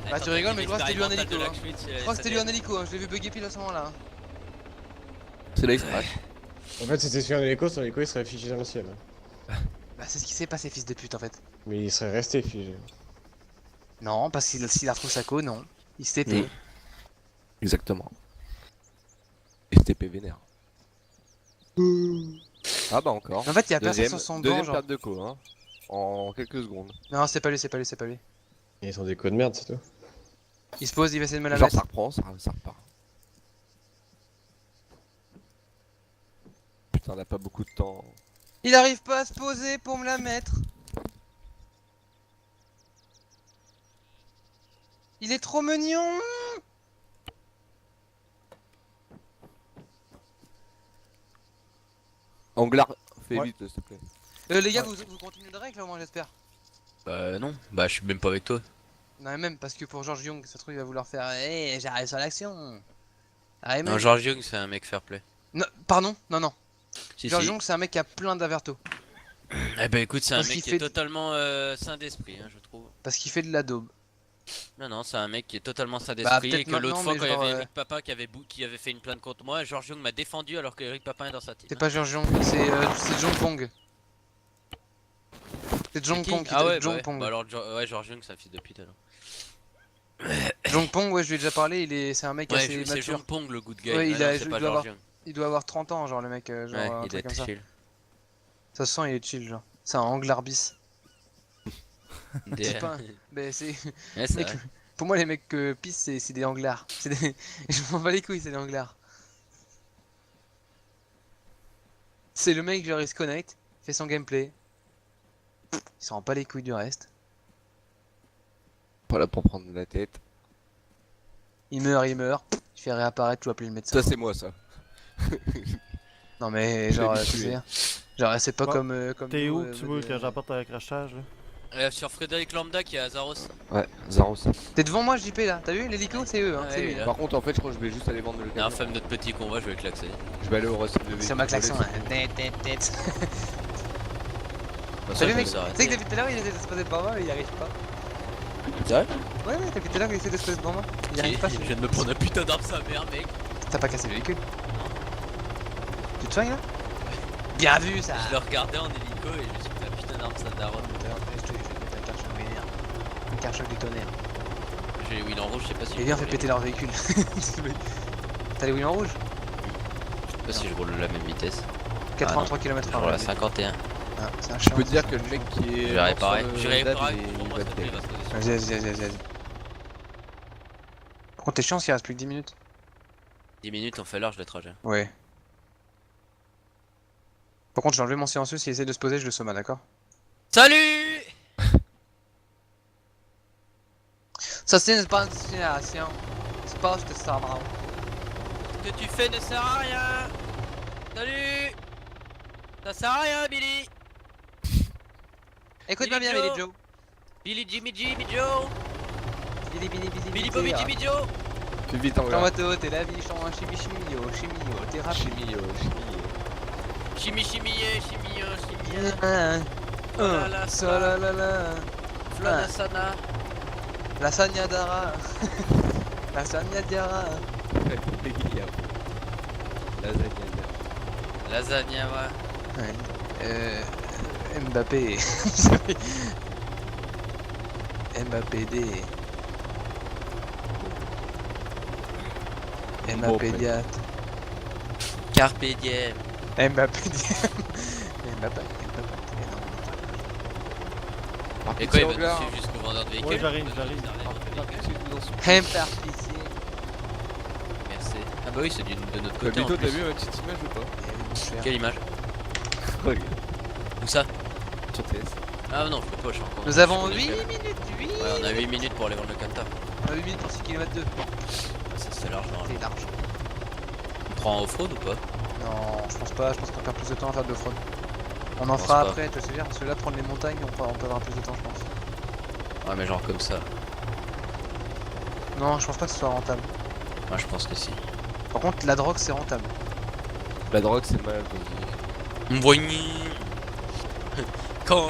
Speaker 3: Bah, tu rigoles, mais je crois que c'était lui en hélico. Hein. Je crois que c'était lui en hélico. Hein. Je l'ai vu bugger pile à ce moment-là. Hein.
Speaker 6: C'est là, il se crash.
Speaker 4: En fait, c'était sur un hélico, son hélico il serait figé dans le ciel.
Speaker 3: Bah, c'est ce qui s'est passé, fils de pute, en fait.
Speaker 4: Mais il serait resté figé.
Speaker 3: Non, parce qu'il a retrouvé sa co, non. Il s'était.
Speaker 6: Exactement. STP vénère. Ah bah encore.
Speaker 3: En fait, il y a personne
Speaker 6: Deuxième,
Speaker 3: sur son banc,
Speaker 6: deuxième
Speaker 3: genre.
Speaker 6: perte de co, hein. En quelques secondes.
Speaker 3: Non, c'est pas lui, c'est pas lui, c'est pas lui.
Speaker 4: Ils sont des codes de merde, c'est tout.
Speaker 3: Il se pose, il va essayer de me la
Speaker 6: Genre
Speaker 3: mettre.
Speaker 6: ça reprend, ça repart. Putain, on a pas beaucoup de temps.
Speaker 3: Il arrive pas à se poser pour me la mettre. Il est trop mignon.
Speaker 6: Anglar, fais
Speaker 1: Ouais.
Speaker 6: vite s'il te plaît.
Speaker 3: Les gars, vous continuez de règle, au moins, j'espère.
Speaker 2: Non, bah je suis même pas avec toi.
Speaker 3: Non, mais même parce que pour George Young, ça se trouve, il va vouloir faire. Eh, j'arrête sur l'action. Ah,
Speaker 2: Non,
Speaker 3: même.
Speaker 2: George Young c'est un mec fair play.
Speaker 3: Non, pardon, non, non.
Speaker 2: Si,
Speaker 3: George
Speaker 2: si.
Speaker 3: Young, c'est un mec qui a plein d'avertos.
Speaker 2: Eh ben écoute, c'est un
Speaker 3: Parce
Speaker 2: mec
Speaker 3: qu'il
Speaker 2: qui
Speaker 3: fait
Speaker 2: est totalement sain d'esprit, hein, je trouve.
Speaker 3: Parce qu'il fait de la daube.
Speaker 2: Non, c'est un mec qui est totalement sain
Speaker 3: Bah,
Speaker 2: d'esprit
Speaker 3: peut-être
Speaker 2: et que l'autre
Speaker 3: maintenant,
Speaker 2: fois
Speaker 3: mais
Speaker 2: quand il y
Speaker 3: genre,
Speaker 2: avait Eric Papin qui avait fait une plainte contre moi, George Young m'a défendu alors que Eric Papin est dans sa team.
Speaker 3: C'est pas George Young, c'est Jong Pong. C'est Jong
Speaker 2: Qui
Speaker 3: Pong qui
Speaker 2: Ah ouais,
Speaker 3: Jong
Speaker 2: bah ouais.
Speaker 3: Pong.
Speaker 2: Bah alors ouais, George Young c'est un fils de pute alors.
Speaker 3: Jong Pong, ouais, je lui ai déjà parlé, c'est un mec
Speaker 2: Ouais,
Speaker 3: assez
Speaker 2: c'est
Speaker 3: mature.
Speaker 2: Jong Pong le good guy.
Speaker 3: Ouais,
Speaker 2: Ah
Speaker 3: il
Speaker 2: non,
Speaker 3: a-
Speaker 2: c'est
Speaker 3: il
Speaker 2: pas
Speaker 3: doit
Speaker 2: George Young.
Speaker 3: Il doit avoir 30 ans, genre le mec, genre
Speaker 2: Ouais,
Speaker 3: un
Speaker 2: il
Speaker 3: truc
Speaker 2: doit
Speaker 3: comme ça.
Speaker 2: être chill.
Speaker 3: Ça se sent, il est chill, genre. C'est un anglarbis.
Speaker 2: Des-
Speaker 3: C'est pas. Mais c'est.
Speaker 2: Ouais, c'est
Speaker 3: mec,
Speaker 2: vrai.
Speaker 3: pour moi, les mecs pisse, c'est des anglards. C'est des... Je m'en bats les couilles, c'est des anglards. C'est le mec, genre, il se connecte, il fait son gameplay. Il s'en rend pas les couilles du reste.
Speaker 6: Pas là pour prendre la tête.
Speaker 3: Il meurt, il fait réapparaître, tu vas appeler le médecin.
Speaker 6: Ça c'est moi ça.
Speaker 3: Non mais genre,
Speaker 6: Je l'ai
Speaker 3: tu
Speaker 6: tué.
Speaker 3: sais, genre c'est pas
Speaker 1: Bon,
Speaker 3: comme
Speaker 1: T'es
Speaker 3: nous,
Speaker 1: où tu veux que j'apporte un crachage là?
Speaker 2: Sur Frédéric Lambda qui est à Zaros.
Speaker 6: Ouais, Zaros.
Speaker 3: T'es devant moi, JP là, t'as vu l'hélico, c'est eux, hein,
Speaker 2: Ouais,
Speaker 3: c'est lui.
Speaker 2: là.
Speaker 6: Par contre, en fait, je crois que je vais juste aller vendre le
Speaker 2: Non,
Speaker 6: camion.
Speaker 2: femme notre petit convoi, je vais klaxer.
Speaker 6: Je vais aller au recette de
Speaker 3: C'est ma klaxon là. T'as vu mec, tu sais que depuis tout à l'heure il essaie de se poser devant moi mais il arrive pas.
Speaker 2: C'est vrai
Speaker 3: Ouais depuis tout à l'heure il essaie de se poser devant moi. Il arrive pas.
Speaker 2: Je viens de me prendre un putain d'arbre sa mère mec.
Speaker 3: T'as pas cassé le véhicule. Tu te soignes là? Bien vu ça.
Speaker 2: Je le regardais en hélico et je me suis pris un putain d'arbre sa daronne.
Speaker 3: Je vais te mettre un carchoc vénère. Un carchoc du tonnerre.
Speaker 2: J'ai les wheels en rouge, je sais pas si
Speaker 3: Et viens, fais péter leur véhicule. T'as les wheels en rouge?
Speaker 2: Je sais pas si je roule à la même vitesse.
Speaker 3: 83
Speaker 2: Je
Speaker 3: km/h.
Speaker 2: roule à 51.
Speaker 3: Ah, c'est un
Speaker 6: Je
Speaker 3: chien.
Speaker 6: peux te dire que le mec qui est.
Speaker 2: Je vais réparer.
Speaker 6: sur le
Speaker 2: Je vais
Speaker 6: DAB,
Speaker 2: réparer.
Speaker 6: il
Speaker 2: Pour moi,
Speaker 6: va
Speaker 2: s'il te
Speaker 6: te
Speaker 2: plaît, il va se poser sur moi.
Speaker 3: Vas-y. Par contre, t'es chiant s'il reste plus que 10 minutes.
Speaker 2: 10 minutes, on fait large le trajet.
Speaker 3: Ouais. Par contre, j'ai enlevé mon silencieux, s'il essaie de se poser, je le somme, d'accord?
Speaker 2: Salut!
Speaker 3: Ça c'est pas une simulation. C'est pas je te sers bravo.
Speaker 2: Ce que tu fais ne sert à rien! Salut! Ça sert à rien, Billy!
Speaker 3: Écoute-moi bien,
Speaker 2: Billy
Speaker 3: Billy
Speaker 2: Joe.
Speaker 3: Joe.
Speaker 2: Billy Jimmy Joe! Billy Bobby Jimmy Joe!
Speaker 6: Fais vite en
Speaker 3: Jean
Speaker 6: gars.
Speaker 3: Watteau, t'es la vie, chant un chimio, t'es rapide.
Speaker 2: Chimie, chimie.
Speaker 3: Oh la la.
Speaker 2: Flona Sana.
Speaker 3: La Sanya Dara. La Sanya Diara.
Speaker 2: Lasagna, ouais.
Speaker 3: Mbappé. Mbappé D. Mbappé Diat.
Speaker 2: Carpe diem.
Speaker 3: Mbappé Diat. Mbappé.
Speaker 2: Et quoi, il va nous
Speaker 6: hangar.
Speaker 2: suivre jusqu'au vendeur de véhicules?
Speaker 1: Ouais, j'arrive, j'arrive.
Speaker 2: Merci. Ah bah oui, c'est de notre côté en
Speaker 6: Kabito, t'as
Speaker 2: plus.
Speaker 6: vu ma petite image ou pas?
Speaker 2: Quelle image?
Speaker 6: Regarde,
Speaker 2: Où ça?
Speaker 6: sur TS.
Speaker 2: Ah non, je le poche encore.
Speaker 3: Nous
Speaker 2: Je
Speaker 3: avons
Speaker 2: connais
Speaker 3: 8
Speaker 2: pas.
Speaker 3: minutes, 8
Speaker 2: Ouais, on a 8 minutes pour aller vendre le Kanta.
Speaker 3: On a 8 minutes pour 6 km 2.
Speaker 2: Ça c'est large, non?
Speaker 3: C'est large.
Speaker 2: On prend en off-road ou pas?
Speaker 3: Non, je pense pas, je pense qu'on perd plus de temps à faire de l'off-road. On en
Speaker 2: pense
Speaker 3: fera
Speaker 2: pas.
Speaker 3: après, tu vois ce que je veux dire, parce que là, prendre les montagnes, on perdra plus de temps, je pense.
Speaker 2: Ouais, mais genre comme ça.
Speaker 3: Non, je pense pas que ce soit rentable.
Speaker 2: Moi je pense que si.
Speaker 3: Par contre, la drogue, c'est rentable.
Speaker 6: La drogue, c'est mal.
Speaker 2: Mvoigny. Quand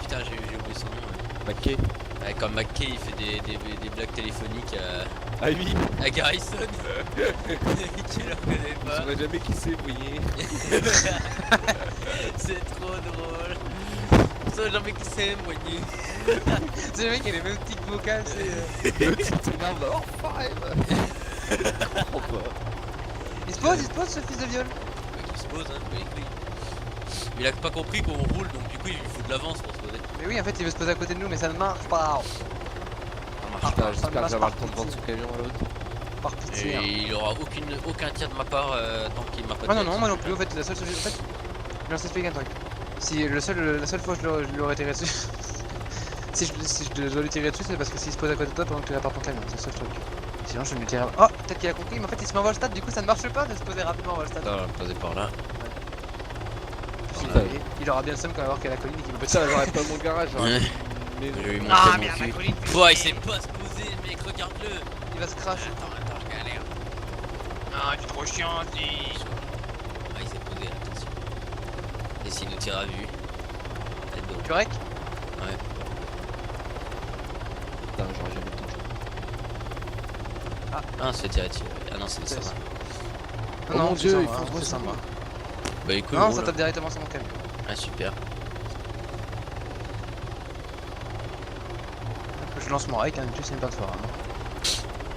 Speaker 2: putain, j'ai oublié son nom.
Speaker 6: Maquet.
Speaker 2: Ouais, quand McKay il fait des blagues téléphoniques
Speaker 6: Ah oui,
Speaker 2: à Garrison. Tu le reconnais
Speaker 6: je
Speaker 2: pas.
Speaker 6: saurais jamais qui c'est, vous voyez.
Speaker 2: C'est trop drôle. Ça jamais qui c'est, Mvoigny.
Speaker 3: C'est le mec qui a les mêmes tics vocales, c'est.
Speaker 6: Le titre énerve là, oh, five. Je comprends pas.
Speaker 3: Il se pose ce fils de viol.
Speaker 2: Il se pose, hein, oui. Il a pas compris qu'on roule, donc du coup il faut de l'avance pour se poser.
Speaker 3: Mais oui, en fait, il veut se poser à côté de nous, mais ça ne marche pas.
Speaker 6: Putain, j'espère que
Speaker 3: marche
Speaker 6: j'aurai le
Speaker 3: par
Speaker 6: temps de vendre son camion à l'autre.
Speaker 3: Par pitié.
Speaker 2: Et
Speaker 3: hein.
Speaker 2: il aura aucun tir de ma part tant qu'il m'a pas
Speaker 3: Ah non,
Speaker 2: tiré
Speaker 3: non, moi non
Speaker 2: dessus.
Speaker 3: plus. En fait, la seule chose. En fait, je vais t'expliquer un truc. Si la seule fois que je lui aurais tiré dessus. si je dois lui tirer dessus, c'est parce que s'il se pose à côté de toi pendant que tu répares ton camion. C'est le seul truc. Sinon, je vais lui tirer. Oh, peut-être qu'il a compris, mais en fait, il se met en vol stade. Du coup, ça ne marche pas de se poser rapidement en vol stade.
Speaker 2: Attends, on va le poser par là.
Speaker 6: Putain.
Speaker 3: Il aura bien le seum quand il va voir qu'il y a la colline et qu'il veut
Speaker 6: Putain, j'aurais pas mon garage, j'aurais
Speaker 2: Ouais.
Speaker 6: mais
Speaker 2: Je vais lui
Speaker 3: Ah,
Speaker 2: montrer
Speaker 3: merde,
Speaker 2: mon
Speaker 3: la
Speaker 2: cul.
Speaker 3: colline.
Speaker 2: Toi, il sait pas se poser, le mec, regarde-le.
Speaker 3: Il va se crash.
Speaker 2: Attends, je galère.
Speaker 3: Ah, il est trop chiant, dis.
Speaker 2: Ah, il s'est posé, attention. Et s'il nous tire à vue. Tête d'eau.
Speaker 3: Tu rec?
Speaker 6: putain, j'aurais jamais le temps.
Speaker 2: Ah, c'est tiré dessus. Ah non, c'est
Speaker 3: C'est
Speaker 2: ça.
Speaker 3: ça.
Speaker 6: Oh mon dieu, il faut
Speaker 3: c'est sympa.
Speaker 2: Bah écoute,
Speaker 3: Non,
Speaker 2: roule.
Speaker 3: ça tape directement sur mon camion.
Speaker 2: Ah, super.
Speaker 3: Je lance mon rec, hein, tu sais une pas de fois.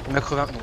Speaker 3: Il m'a crevé un pneu.